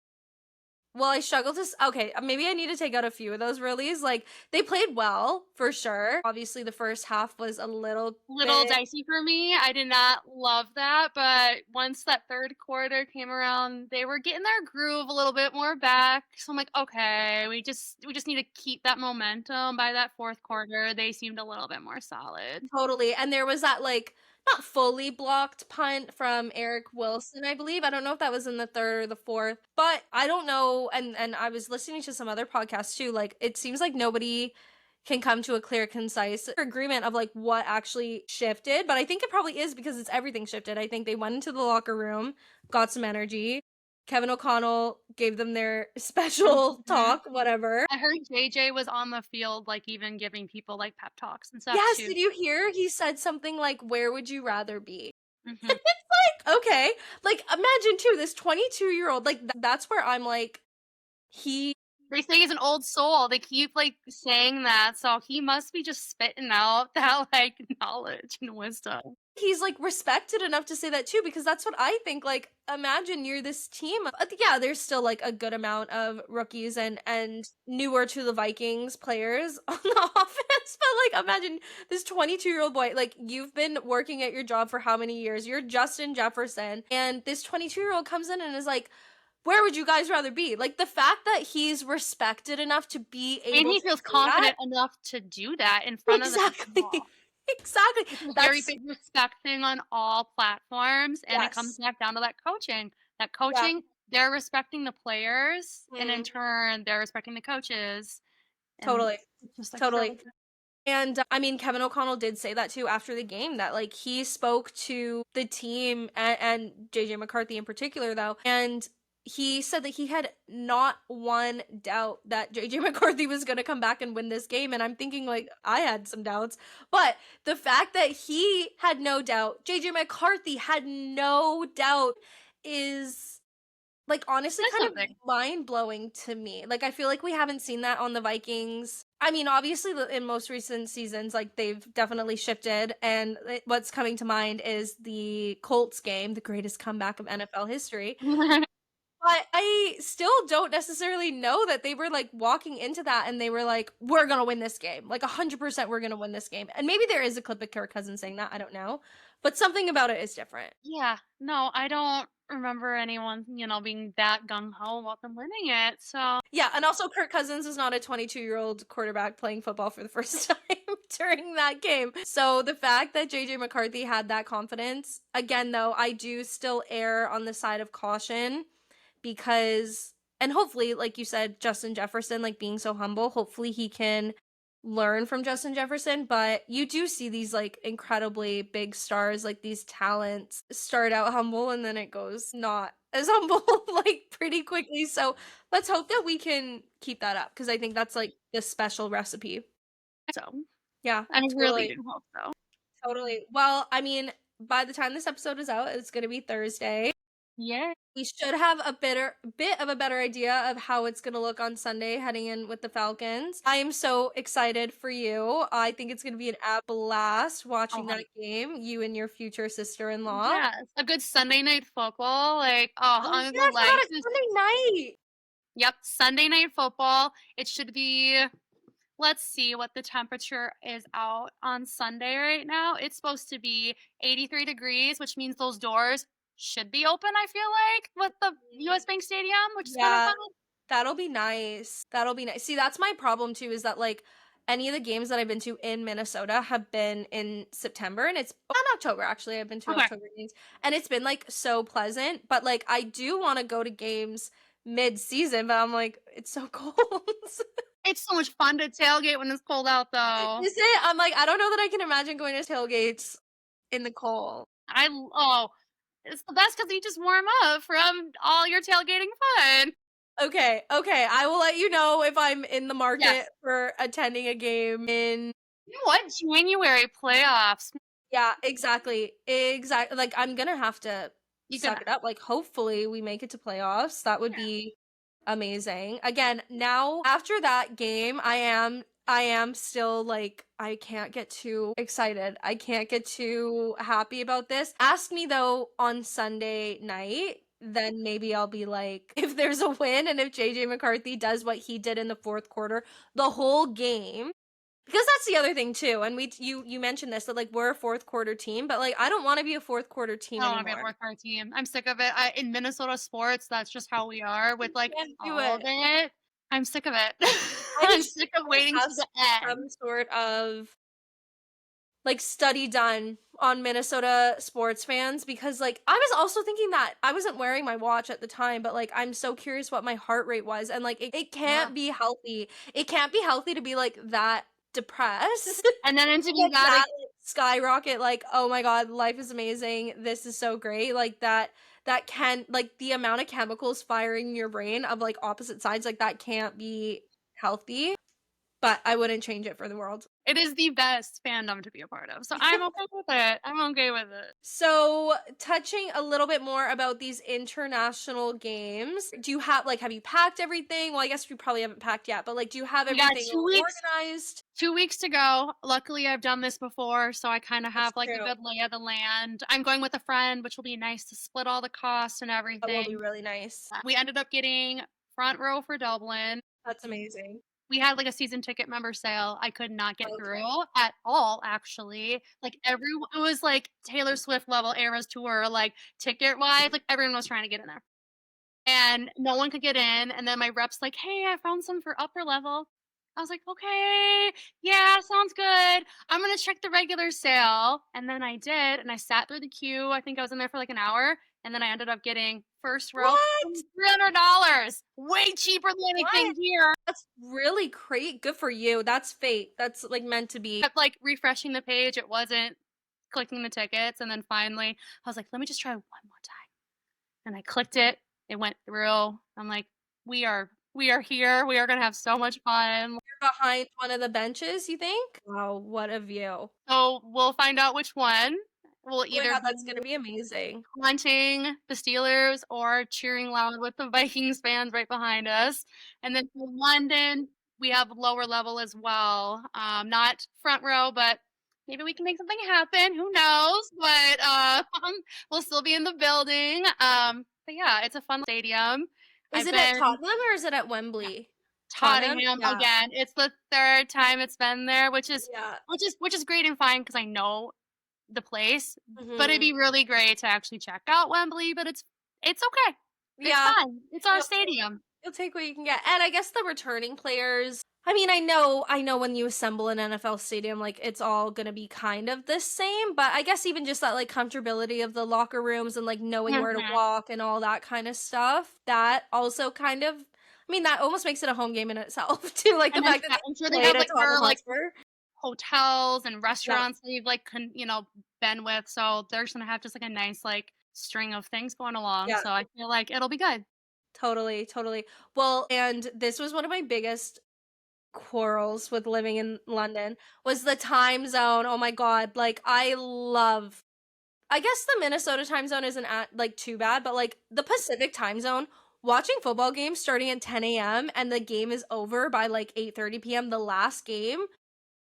well. I struggled to. Okay, maybe I need to take out a few of those relees. Like, they played well for sure. Obviously, the first half was a little Little bit dicey for me. I did not love that, but once that 3rd quarter came around, they were getting their groove a little bit more back. So I'm like, okay, we just need to keep that momentum. By that 4th quarter, they seemed a little bit more solid. totally. And there was that, like, not fully blocked punt from Eric Wilson, I believe. I don't know if that was in the 3rd or the 4th, but I don't know. And I was listening to some other podcasts too. Like, it seems like nobody can come to a clear, concise agreement of like what actually shifted. But I think it probably is because it's everything shifted. I think they went into the locker room, got some energy. Kevin O'Connell gave them their special Mhm. talk, whatever. I heard JJ was on the field, like, even giving people, like, pep talks and stuff Yes, too. did you hear? He said something like, "Where would you rather be?" Mhm. Like, okay. Like, imagine too, this 22-year-old, like, that's where I'm like, he They say he's an old soul. They keep, like, saying that, so he must be just spitting out that, like, knowledge and wisdom. he's like respected enough to say that too, because that's what I think. Like, imagine you're this team. Yeah, there's still like a good amount of rookies and newer to the Vikings players on the offense, but like, imagine this 22-year-old boy. Like, you've been working at your job for how many years? You're Justin Jefferson, and this 22-year-old comes in and is like, where would you guys rather be? Like, the fact that he's respected enough to be And able he to feels say that. confident enough to do that in front of the Exactly. people. Exactly. It's a very That's big respect thing on all platforms, and it comes yes. back down to that coaching. That Yeah. coaching, they're respecting the players, and in Mm, turn, they're respecting the coaches, and totally. it's just, like, so Totally. And I mean, Kevin O'Connell did say that too after the game, that like he spoke to the team and JJ McCarthy in particular, though. And he said that he had not one doubt that JJ McCarthy was going to come back and win this game. And I'm thinking, like, I had some doubts. But the fact that he had no doubt, JJ McCarthy had no doubt, is like, honestly That's kind of something. mind-blowing to me. Like, I feel like we haven't seen that on the Vikings. I mean, obviously, in most recent seasons, like, they've definitely shifted, and what's coming to mind is the Colts game, the greatest comeback of NFL history. But I still don't necessarily know that they were, like, walking into that and they were like, "We're gonna win this game. Like, 100% we're gonna win this game." And maybe there is a clip of Kirk Cousins saying that, I don't know. But something about it is different. Yeah, no, I don't remember anyone, being that gung ho about them winning it. So Yeah, and also Kirk Cousins is not a 22-year-old quarterback playing football for the first time during that game. So the fact that JJ McCarthy had that confidence, again, though, I do still err on the side of caution because, and hopefully, like you said, Justin Jefferson, like being so humble, hopefully he can learn from Justin Jefferson. But you do see these like incredibly big stars, like these talents start out humble and then it goes not as humble like pretty quickly. So let's hope that we can keep that up because I think that's like the special recipe. so Yeah, I really totally. do hope so. Totally. Well, I mean, by the time this episode is out, it's going to be Thursday. Yeah. We should have a bit of a better idea of how it's going to look on Sunday heading in with the Falcons. I am so excited for you. I think it's going to be an blast watching Oh, that game, you and your future sister-in-law. yes. A good Sunday night football. Like, Oh, I'm yeah, gonna I forgot like it's just Sunday night. yep, Sunday night football. It should be let's see what the temperature is out on Sunday right now. It's supposed to be 83 degrees, which means those doors should be open, I feel like, with the US Bank Stadium, which is kind of Yeah, fun. that'll be nice. That'll be nice. See, that's my problem too, is that like any of the games that I've been to in Minnesota have been in September and it's in October actually. I've been to Okay. October games and it's been like so pleasant, but like I do want to go to games mid-season, but I'm like it's so cold. It's so much fun to tailgate when it's cold out though. Is it? I'm like I don't know that I can imagine going to tailgates in the cold. Oh, it's the best because you just warm up from all your tailgating fun. Okay, okay. I will let you know if I'm in the market Yes. for attending a game in. You know what? January playoffs. Yeah, exactly. Exactly. Like I'm gonna have to You suck gonna it up. Like hopefully we make it to playoffs. That would yeah. be amazing. Again, now after that game, I am still like I can't get too excited. I can't get too happy about this. Ask me though on Sunday night, then maybe I'll be like if there's a win and if JJ McCarthy does what he did in the fourth quarter, the whole game because that's the other thing too, and you mentioned this that like we're a fourth quarter team, but like I don't want to be a fourth quarter team I don't wanna be a anymore. fourth quarter team. I'm sick of it. In Minnesota sports, that's just how we are with, like, Can't do all of it. it. I'm sick of it. I I'm wish sick of there waiting to has the to be end. some sort of like study done on Minnesota sports fans because like I was also thinking that I wasn't wearing my watch at the time, but like I'm so curious what my heart rate was and like it Yeah. can't be healthy. It can't be healthy to be like that depressed. And then to be Like that that skyrocket like oh my god life is amazing this is so great like that can like the amount of chemicals firing in your brain of like opposite sides like that can't be healthy but I wouldn't change it for the world. it is the best fandom to be a part of. So I'm okay with it. I'm okay with it. So touching a little bit more about these international games, do you have you packed everything? Well, I guess we probably haven't packed yet, but like do you have We got everything 2 weeks organized? 2 weeks to go. Luckily, I've done this before, so I kinda That's have, like, a true. good lay of the land. I'm going with a friend, which will be nice to split all the costs and That will be everything. really nice. We ended up getting front row for Dublin. That's amazing. We had, like, a season ticket member sale I could not get through Okay. at all, actually. Like, it was, like, Taylor Swift level Eras Tour, like, ticket-wise, like, everyone was trying to get in there. And no one could get in, and then my rep's like, "Hey, I found some for upper level." I was like, "Okay, yeah, sounds good. I'm gonna check the regular sale." And then I did, and I sat through the queue. I think I was in there for, like, an hour, and then I ended up getting first row What? for $300, way cheaper than What? anything here. That's really great. Good for you. That's fate. That's like meant to be. Kept, like, refreshing the page, it wasn't clicking the tickets, and then finally, I was like, "Let me just try one more time." And I clicked it, it went through. I'm like, "We are here, we are gonna have so much fun." You're behind one of the benches, you think? Wow, what a view. So, we'll find out which one. will Oh my either god, that's be gonna be amazing. taunting the Steelers or cheering loud with the Vikings fans right behind us. And then for London, we have lower level as well. Not front row, but maybe we can make something happen. Who knows? But we'll still be in the building. But yeah, it's a fun stadium. Is I've it at been Tottenham or is it at Wembley? Tottenham? Tottenham Yeah. again. It's the third time it's been there, which is Yeah. great and fine because I know the place, but it'd Mhm. be really great to actually check out Wembley, but it's okay. It's Yeah. fine. It's our You'll stadium. you'll take what you can get. And I guess the returning players, I mean, I know when you assemble an NFL stadium, like it's all gonna be kind of the same, but I guess even just that like comfortability of the locker rooms and like knowing where to Mhm. walk and all that kind of stuff, that also kind of, I mean, that almost makes it a home game in itself too. Like the And I'm fact that sure they I'm sure they played have, at like, Tottenham their, like, Hotspur. hotels and Yeah, restaurants they've, like, been with, so they're just gonna have just, like, a nice, like, string of things going along, yeah, so I feel like it'll be good. totally, totally. Well, and this was one of my biggest quarrels with living in London was the time zone. Oh my god, like I guess the Minnesota time zone isn't like too bad, but like the Pacific time zone, watching football games starting at 10 a.m. and the game is over by like 8:30 p.m. the last game,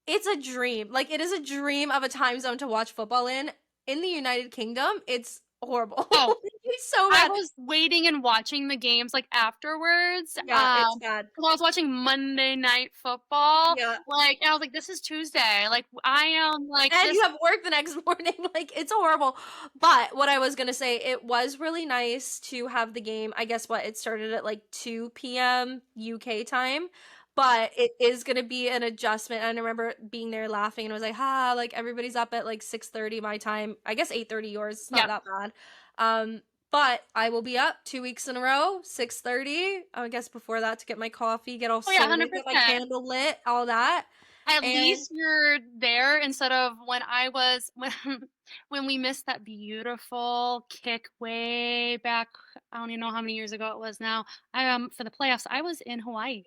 it's a dream. Like it is a dream of a time zone to watch football in. In the United Kingdom, it's horrible. Oh, It's so I bad. was waiting and watching the games, like, afterwards, Yeah, it's bad. 'cause I was watching Monday Night Football, Yeah. like, and I was like, "This is Tuesday," like, I am, like, And you this have work the next morning, like, it's horrible. But what I was gonna say, it was really nice to have the game. I guess what, it started at, like, 2 PM UK time, but it is gonna be an adjustment, and I remember being there laughing, and I was like, "Ha," like, everybody's up at, like, 6:30 my time. I guess 8:30 yours, it's not yeah. that bad. Um, but I will be up 2 weeks in a row, 6:30, I guess before that to get my coffee, get all Oh, yeah, sorted, get my 100%. candle lit, all that, At and least you're there instead of when I was when we missed that beautiful kick way back, I don't even know how many years ago it was now. For the playoffs, I was in Hawaii.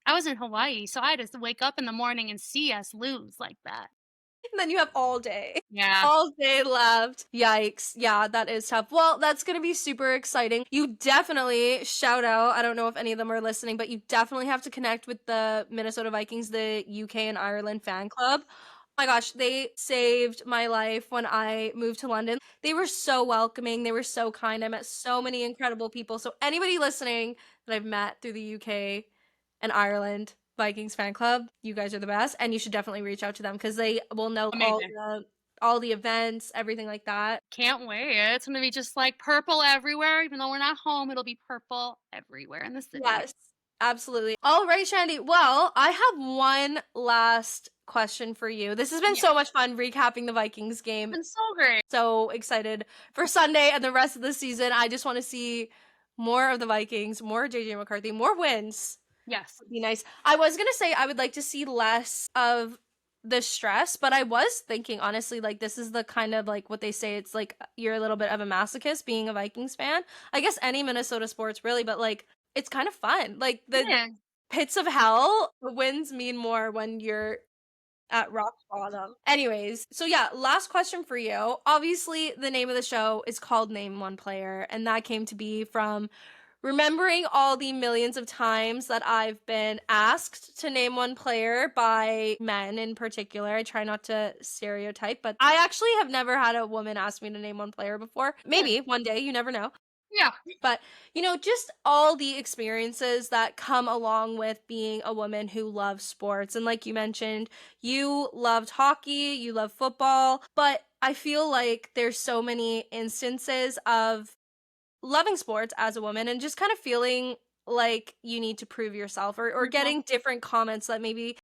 I was in Hawaii, so I had to wake up in the morning and see us lose like that. and then you have all day. Yeah. All day left. Yikes. Yeah, that is tough. Well, that's gonna be super exciting. You definitely shout out. I don't know if any of them are listening, but you definitely have to connect with the Minnesota Vikings, the UK and Ireland fan club. Oh my gosh, they saved my life when I moved to London. They were so welcoming. They were so kind. I met so many incredible people. So anybody listening that I've met through the UK and Ireland Vikings fan club, you guys are the best, and you should definitely reach out to them because they will know Amazing. all the events, everything like that. Can't wait. It's gonna be just like purple everywhere. Even though we're not home, it'll be purple everywhere in the city. Yes, absolutely. All right, Shandy. Well, I have one last question for you. This has been Yeah. so much fun recapping the Vikings It's game. been so great. So excited for Sunday and the rest of the season. I just want to see more of the Vikings, more JJ McCarthy, more wins. Yes. Would be nice. I was gonna say I would like to see less of the stress, but I was thinking honestly, like this is the kind of like what they say. It's like you're a little bit of a masochist being a Vikings fan. I guess any Minnesota sports really, but like it's kind of fun. Like the Yeah. pits of hell, the wins mean more when you're at rock bottom. Anyways, so yeah, last question for you. Obviously, the name of the show is called Name One Player, and that came to be from remembering all the millions of times that I've been asked to name one player by men in particular. I try not to stereotype, but I actually have never had a woman ask me to name one player before. Yeah. Maybe one day, you never know. Yeah. But, just all the experiences that come along with being a woman who loves sports. And like you mentioned, you loved hockey, you love football, but I feel like there's so many instances of loving sports as a woman and just kind of feeling like you need to prove yourself or Mhm. getting different comments that maybe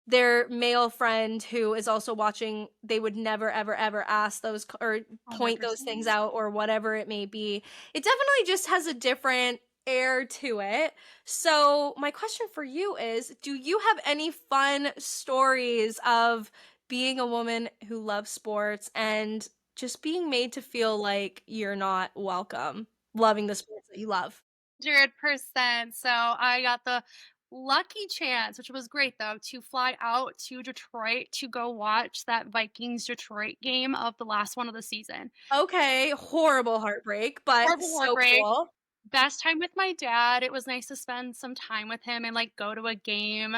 their male friend who is also watching, they would never ever ever ask those or point those things 100%. out or whatever it may be. It definitely just has a different air to it. So my question for you is, do you have any fun stories of being a woman who loves sports and just being made to feel like you're not welcome loving the sports that you love? 100%. So I got the lucky chance, which was great though, to fly out to Detroit to go watch that Vikings Detroit game of the last one of the season. Okay, horrible heartbreak, but Horrible so heartbreak. cool. Best time with my dad. It was nice to spend some time with him and like go to a game.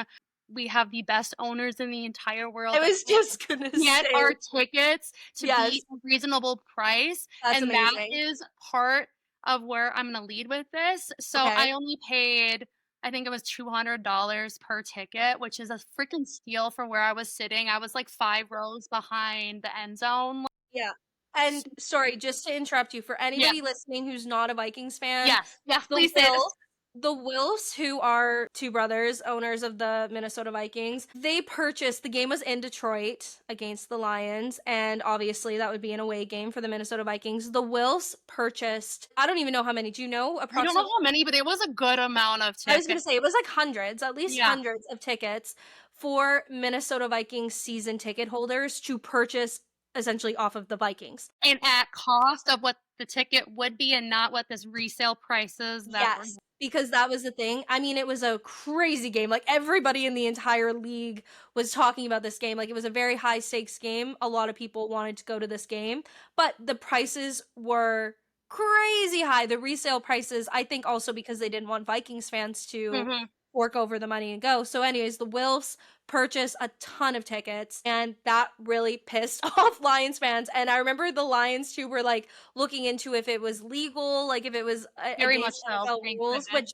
We have the best owners in the entire I world that was just gonna get say, our tickets to yes, be a reasonable price, that's and that amazing. is part of where I'm gonna lead with this. So Okay. I only paid, I think it was $200 per ticket, which is a freaking steal for where I was sitting. I was like 5 rows behind the end zone. Yeah. And S sorry, just to interrupt you, for Yeah. anybody listening who's not a Vikings fan, Yes. Yes, the please say this. The Wilfs, who are two brothers, owners of the Minnesota Vikings, they purchased, the game was in Detroit against the Lions, and obviously that would be an away game for the Minnesota Vikings. The Wilfs purchased, I don't even know how many, do you know I don't know approximately? how many, but it was a good amount of I was gonna tickets. say it was like hundreds, at least Yeah. hundreds of tickets for Minnesota Vikings season ticket holders to purchase essentially off of the Vikings. And at cost of what the ticket would be and not what this resale prices that were. Yes, because that was the thing. I mean, it was a crazy game. Like, everybody in the entire league was talking about this game. Like, it was a very high stakes game. A lot of people wanted to go to this game, but the prices were crazy high. The resale prices, I think also because they didn't want Vikings fans to Mhm. fork over the money and go. So anyways, the Wilfs purchased a ton of tickets, and that really pissed off Lions fans. And I remember the Lions too were like looking into if it was legal, like if it was Very much against so, NFL thank rules, goodness. which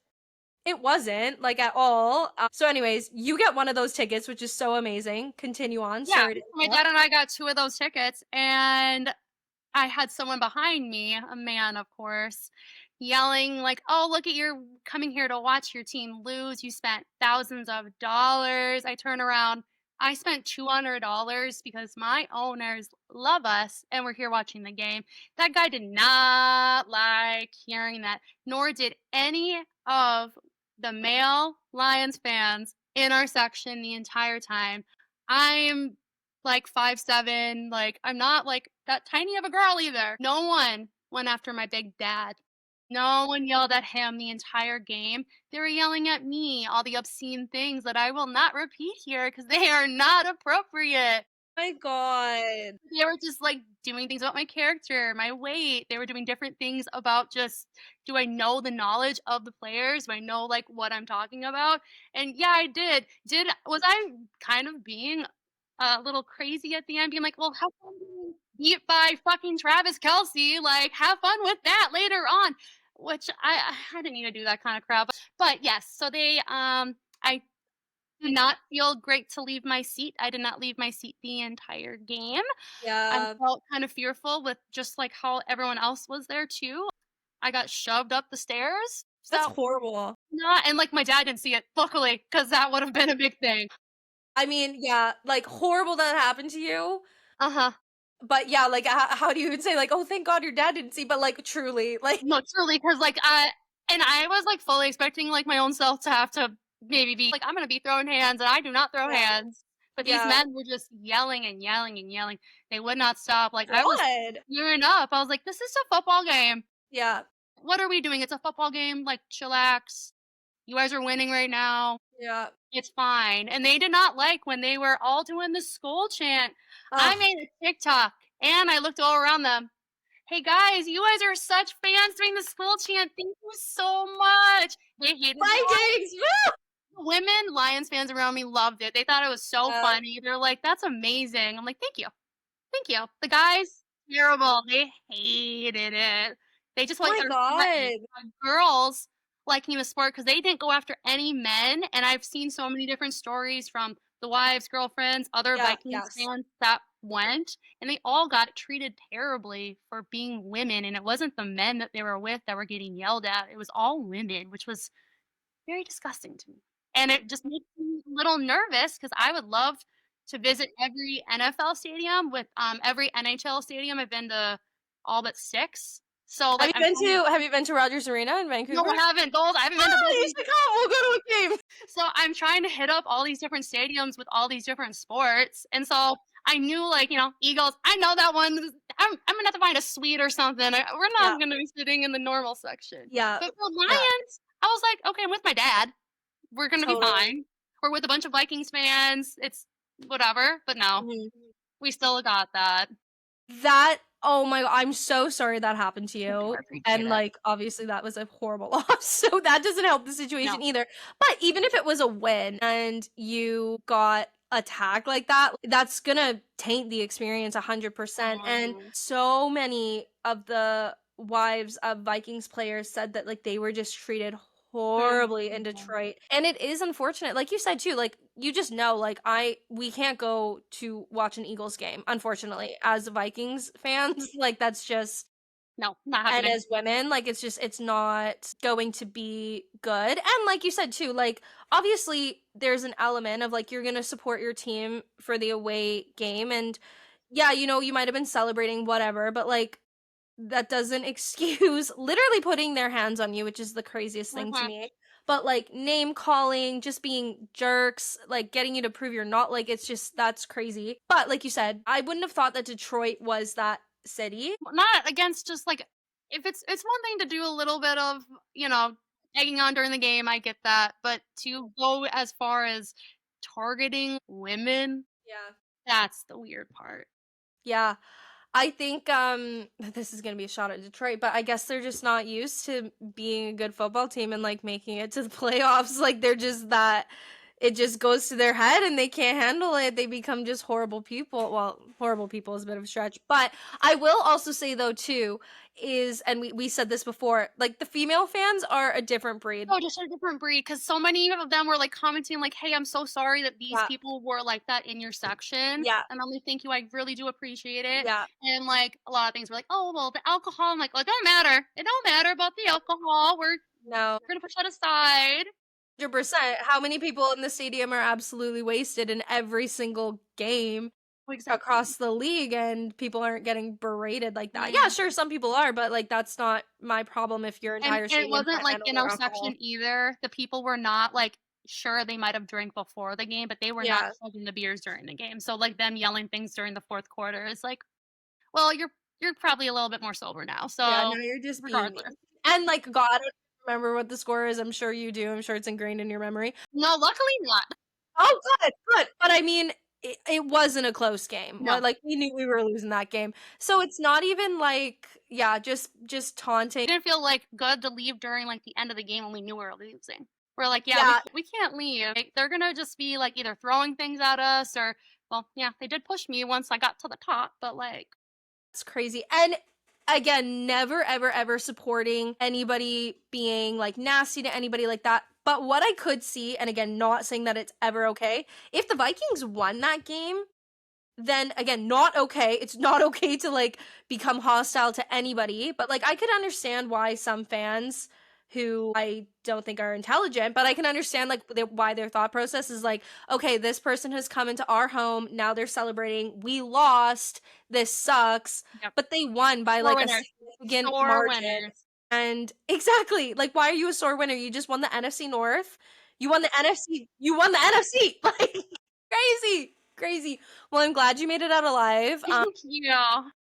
it wasn't like at all. So anyways, you get one of those tickets, which is so amazing. Continue on. Yeah, Sorry to my interrupt. dad and I got 2 of those tickets, and I had someone behind me, a man, of course, yelling like, "Oh, look at you're coming here to watch your team lose. You spent thousands of dollars." I turn around. I spent $200 because my owners love us and we're here watching the game. That guy did not like hearing that, nor did any of the male Lions fans in our section the entire time. I'm like 5'7", like, I'm not, like, that tiny of a girl either. No one went after my big dad. No one yelled at him the entire game. They were yelling at me, all the obscene things that I will not repeat here because they are not appropriate. My God. They were just, like, doing things about my character, my weight. They were doing different things about just, do I know the knowledge of the players? Do I know, like, what I'm talking about? And yeah, I did. Was I kind of being a little crazy at the end, being like, "Well, have fun being beat by fucking Travis Kelce, like, have fun with that later on," which I didn't need to do that kinda crap. But yes, so I did not feel great to leave my seat. I did not leave my seat the entire game. I Yeah, felt kind of fearful with just, like, how everyone else was there too. I got shoved up the stairs, that's so horrible. not, and, like, my dad didn't see it, luckily, because that would have been a big thing. I mean, yeah, like horrible that happened to you. Uh-huh. But yeah, like how do you even say like, oh, thank God your dad didn't see? But like, truly, like, No, truly, because like, and I was, like, fully expecting, like, my own self to have to maybe be like, "I'm gonna be throwing hands," and I do not throw yeah, hands, but these yeah, men were just yelling and yelling and yelling. They would not stop, like, I was God, tearing up. I was like, "This is a football game. yeah, What are we doing? It's a football game, like, chillax. You guys are winning right now. yeah. It's fine." And they did not like when they were all doing the skull chant. I Oh, made a TikTok, and I looked all around them. "Hey guys, you guys are such fans doing the school chant. Thank you so much." They hated it. Vikings, woo! The women Lions fans around me loved it. They thought it was so Yeah. funny. They're like, "That's amazing." I'm like, "Thank you. Thank you." The guys, terrible. They hated it. They just like My are threatening. God. Girls liking the sport because they didn't go after any men, and I've seen so many different stories from the wives, girlfriends, other Yeah, Vikings yes. fans that went, and they all got treated terribly for being women, and it wasn't the men that they were with that were getting yelled at. It was all women, which was very disgusting to me. And it just makes me a little nervous because I would love to visit every NFL stadium with, every NHL stadium. I've been to all but 6. So, like, I'm trying to. Have you been to Rogers Arena in No, Vancouver? I haven't. Those I haven't been to Oh, you those. should come. We'll go to a game. So, I'm trying to hit up all these different stadiums with all these different sports, and so I knew, like, Eagles, I know that one. I'm gonna have to find a suite or something. We're Yeah, not gonna be sitting in the normal section. yeah, But for yeah. Lions, I was like, "Okay, I'm with my dad." we're gonna be Totally. fine. We're with a bunch of Vikings fans. It's whatever, but no, Mhm. we still got that. Oh my god, I'm so sorry that happened to Thank you, you, I appreciate and, it. like, obviously, that was a horrible loss, so that doesn't help the situation No. either, but even if it was a win and you got attacked like that, that's gonna taint the experience 100%, and Mhm. so many of the wives of Vikings players said that, like, they were just treated horribly in Mhm. Detroit, and it is unfortunate, like you said too, like, you just know, like, we can't go to watch an Eagles game, unfortunately, as Vikings fans, like, that's just No, not and happening. as women, like, it's not going to be good, and like you said too, like, obviously, there's an element of, like, you're gonna support your team for the away game, and yeah, you might have been celebrating, whatever, but, like, that doesn't excuse literally putting their hands on you, which is the craziest thing to Mhm. me. But like name calling, just being jerks, like getting you to prove you're not like it's just that's crazy. But like you said, I wouldn't have thought that Detroit was that city. Not against just, like if it's one thing to do a little bit of, you know, egging on during the game, I get that, but to go as far as targeting women, Yeah. that's the weird part. Yeah. I think this is gonna be a shot at Detroit, but I guess they're just not used to being a good football team and like making it to the playoffs. Like they're just that it just goes to their head and they can't handle it. They become just horrible people. Well, horrible people is a bit of a stretch. But I will also say though too, is and we said this before, like the female fans are a different breed. Oh, just a different breed, because so many of them were, like, commenting, like, "Hey, I'm so sorry that these Yeah. people were like that in your section." Yeah. And I'm like, "Thank you, I really do appreciate it." Yeah. And, like, a lot of things were like, "Oh, well, the alcohol." I'm like, "Well, it don't matter. It don't matter about the alcohol. We're No. gonna push that aside." 100%. How many people in the stadium are absolutely wasted in every single game? Exactly. Across the league and people aren't getting berated like that. Yeah, Yeah. sure, some people are, but, like, that's not my problem if your And entire it stadium wasn't, can't like, handle in their our alcohol. section either. The people were not, like sure, they might have drank before the game, but they were not Yeah. chugging the beers during the game. So, like, them yelling things during the 4th quarter is like, "Well, you're probably a little bit more sober now, Yeah, so no, you're just being regardless." mean. And, like, God, I don't remember what the score is, I'm sure you do, I'm sure it's ingrained in your memory. No, luckily not. Oh, good, good, but I mean, it wasn't a close game. What No. like, we knew we were losing that game. So it's not even like yeah, just taunting. It didn't feel, like, good to leave during, like, the end of the game when we knew we were losing. We're like, "Yeah, Yeah, we can't leave. Like, they're gonna just be, like, either throwing things at us or" well, yeah, they did push me once I got to the top, but, like it's crazy. And again, never ever ever supporting anybody being like nasty to anybody like that. But what I could see, and again, not saying that it's ever okay, if the Vikings won that game, then again, not okay. It's not okay to like become hostile to anybody, but like I could understand why some fans who I don't think are intelligent, but I can understand like why their thought process is like, okay, this person has come into our home, now they're celebrating. We lost. This sucks, yep. but they won by Sore like a winners. significant Sore margin. winners. And exactly, like why are you a sore winner? You just won the NFC North. You won the NFC. You won the NFC. Like crazy, crazy. Well, I'm glad you made it out alive. Thank you.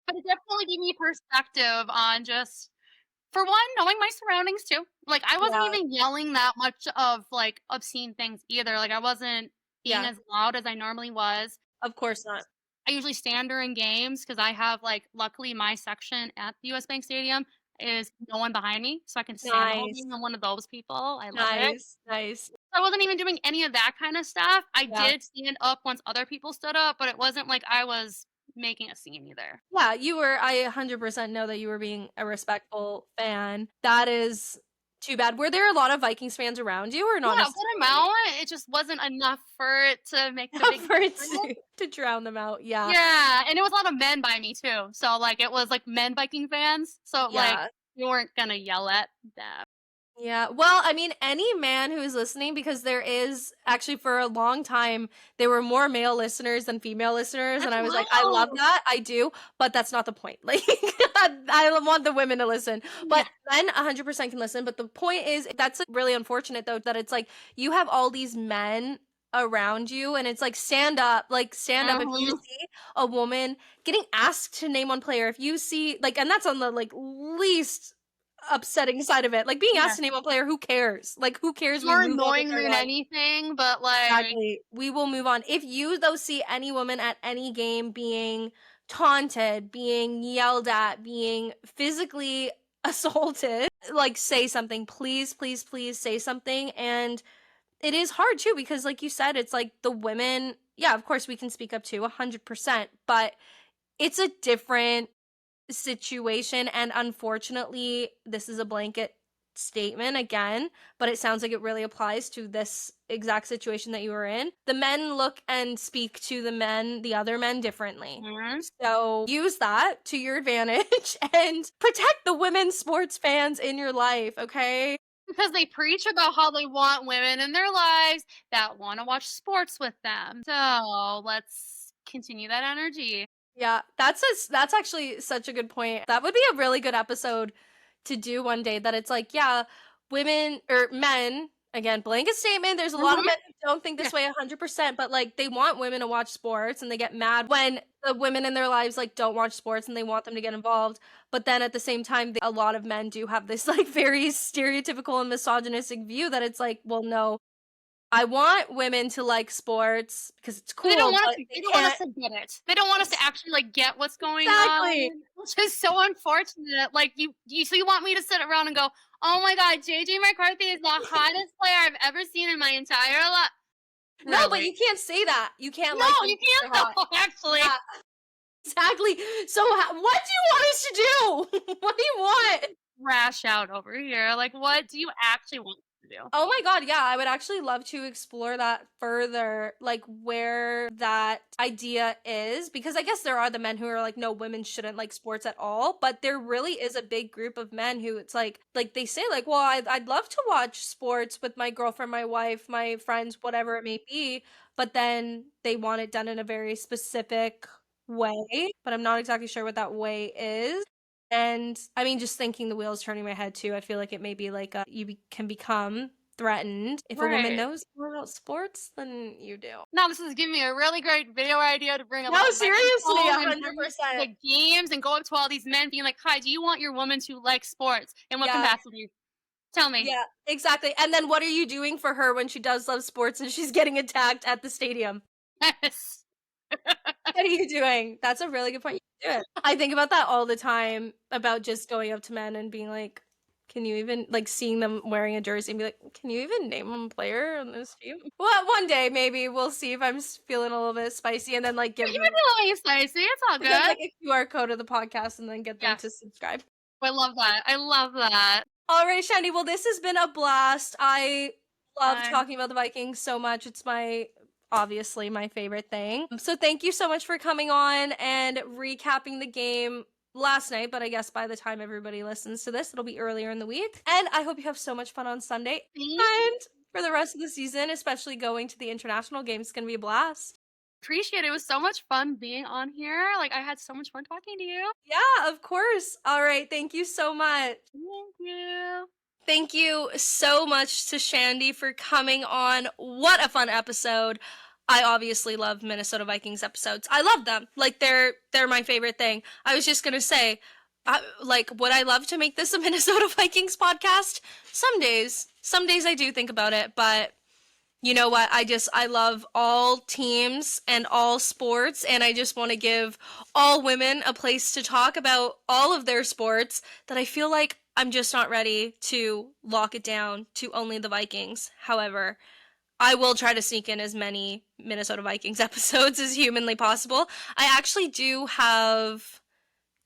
But it definitely gave me perspective on just for one, knowing my surroundings too. Like, I wasn't Yeah, even yelling that much of, like, obscene things either. Like, I wasn't being yeah, as loud as I normally was. of course not. I usually stand during games because I have, like luckily, my section at the US Bank Stadium is no one behind me, so I can stand the whole Nice, game. I'm one of those people. I love it. nice, nice. I wasn't even doing any of that kinda stuff. I Yeah. did stand up once other people stood up, but it wasn't like I was making a scene either. Yeah, you were I 100% know that you were being a respectful fan. That is too bad. Were there a lot of Vikings fans around you or not Yeah, a good necessarily? amount, it just wasn't enough for it to make the big For it difference. to drown them out, yeah. Yeah, and it was a lot of men by me too, so, like, it was, like, men Viking fans, so, like, Yeah. you weren't gonna yell at them. Yeah. Well, I mean, any man who is listening, because there is actually for a long time, there were more male listeners than female listeners. And That's I was like, I love wild! that. I do. But that's not the point. Like, I want the women to listen. Yeah. But men 100% can listen. But the point is, that's really unfortunate, though, that it's like you have all these men around you and it's like stand up if you Mhm. see a woman getting asked to name one player if you see like and that's on the like least upsetting side of it. Like, being asked Yeah. to name a player, who cares? Like, who cares? We More move on with annoying our than life. anything, but, like, Exactly. We will move on. If you, though, see any woman at any game being taunted, being yelled at, being physically assaulted, like, say something. Please, please, please say something. And it is hard, too, because, like you said, it's like the women, yeah, of course we can speak up to 100%, but it's a different situation. And unfortunately, this is a blanket statement again, but it sounds like it really applies to this exact situation that you were in. The men look and speak to the other men differently. mhm. So use that to your advantage and protect the women sports fans in your life, okay? Because they preach about how they want women in their lives that wanna watch sports with them. So, let's continue that energy. Yeah, that's actually such a good point. That would be a really good episode to do one day, that it's like, yeah, women or men, again, blanket statement, there's a lot of Mhm. men who don't think Yeah. this way 100%, but like they want women to watch sports and they get mad when the women in their lives like don't watch sports and they want them to get involved. But then at the same time, a lot of men do have this like very stereotypical and misogynistic view that it's like, well, no, I want women to like sports because it's They don't cool, want us but to they they don't want us can't. to get it. They don't want us to actually, like, get what's going Exactly. on, which is so unfortunate. Like, you want me to sit around and go, "Oh my god, JJ McCarthy is the hottest player I've ever seen in my entire life." No, but Really? you can't say that. You can't No, like them you 'cause they're can't hot. though, actually. Yeah, exactly. So what do you want us to do? What do you want? Rash out over here. Like, what do you actually want to do? Oh my god, yeah, I would actually love to explore that further, like where that idea is, because I guess there are the men who are like, no, women shouldn't like sports at all, but there really is a big group of men who it's like they say like, well, I'd love to watch sports with my girlfriend, my wife, my friends, whatever it may be, but then they want it done in a very specific way, but I'm not exactly sure what that way is. And I mean, just thinking, the wheels turning in my head too. I feel like it may be like can become threatened if a woman Right. knows more about sports than you do. Now this is giving me a really great video idea to bring up No, on my seriously, microphone and bring it to 100%. the games and go up to all these men being like, "Hi, do you want your woman to like sports? In what Yeah, capacity? Tell me." yeah, exactly. And then what are you doing for her when she does love sports and she's getting attacked at the stadium? Yes. What are you doing? That's a really good point. You do it. I think about that all the time, about just going up to men and being like, can you even like seeing them wearing a jersey and be like, can you even name them a player on this team? Well, one day maybe we'll see if I'm feeling a little bit spicy, and then like You can be like spicy. It's all give them good. like a QR code of the podcast and then get them to Yes. subscribe. I love that. I love that. All right, Shandi. Well, this has been a blast. I love Bye. talking about the Vikings so much. It's obviously my favorite thing. So thank you so much for coming on and recapping the game last night, but I guess by the time everybody listens to this, it'll be earlier in the week. And I hope you have so much fun on Sunday Thank you. and for the rest of the season, especially going to the international games. It's going to be a blast. Appreciate it. It was so much fun being on here. Like, I had so much fun talking to you. Yeah, of course. All right. Thank you so much. Thank you. Thank you so much to Shandi for coming on. What a fun episode. I obviously love Minnesota Vikings episodes. I love them. Like they're my favorite thing. I was just going to say, would I love to make this a Minnesota Vikings podcast? Some days. Some days I do think about it, but you know what? I love all teams and all sports, and I just want to give all women a place to talk about all of their sports, that I feel like I'm just not ready to lock it down to only the Vikings. However, I will try to sneak in as many Minnesota Vikings episodes as humanly possible. I actually do have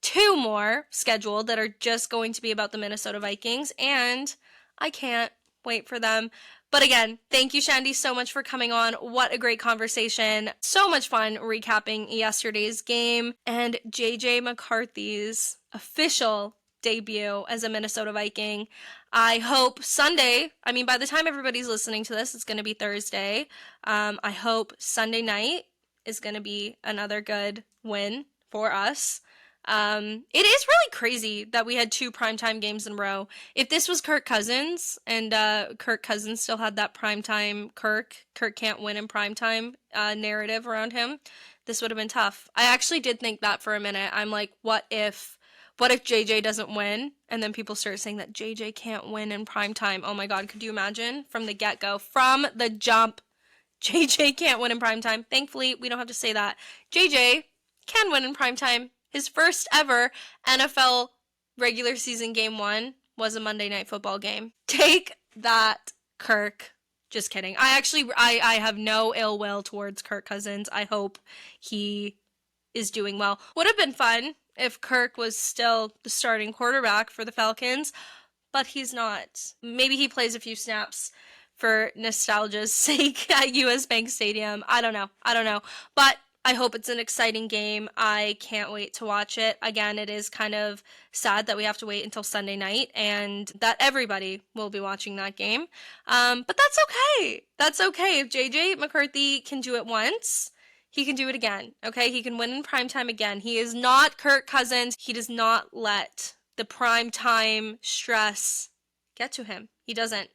2 more scheduled that are just going to be about the Minnesota Vikings, and I can't wait for them. But again, thank you, Shandi, so much for coming on. What a great conversation. So much fun recapping yesterday's game and JJ McCarthy's official debut as a Minnesota Viking. I hope Sunday, I mean, by the time everybody's listening to this, it's going to be Thursday. I hope Sunday night is going to be another good win for us. It is really crazy that we had 2 primetime games in a row. If this was Kirk Cousins and Kirk Cousins still had that primetime Kirk can't win in primetime narrative around him, this would have been tough. I actually did think that for a minute. I'm like, what if What if JJ doesn't win? And then people start saying that JJ can't win in primetime. Oh my God, could you imagine? From the get-go, from the jump, JJ can't win in primetime. Thankfully, we don't have to say that. JJ can win in primetime. His first ever NFL regular season game 1 was a Monday Night Football game. Take that, Kirk. Just kidding. I have no ill will towards Kirk Cousins. I hope he is doing well. Would have been fun if Kirk was still the starting quarterback for the Falcons, but he's not. Maybe he plays a few snaps for nostalgia's sake at US Bank Stadium. I don't know. But I hope it's an exciting game. I can't wait to watch it. Again, it is kind of sad that we have to wait until Sunday night and that everybody will be watching that game. But that's okay. That's okay. If JJ McCarthy can do it once, he can do it again. Okay? He can win in primetime again. He is not Kirk Cousins. He does not let the primetime stress get to him. He doesn't.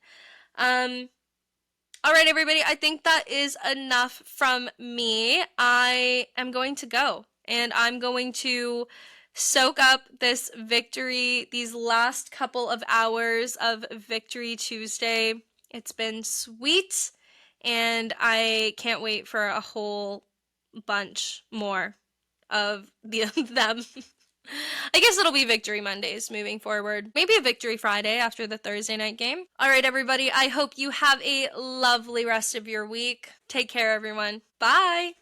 All right, everybody, I think that is enough from me. I am going to go, and I'm going to soak up this victory, these last couple of hours of Victory Tuesday. It's been sweet, and I can't wait for a whole bunch more of them. I guess it'll be Victory Mondays moving forward. Maybe a Victory Friday after the Thursday night game. All right, everybody. I hope you have a lovely rest of your week. Take care, everyone. Bye.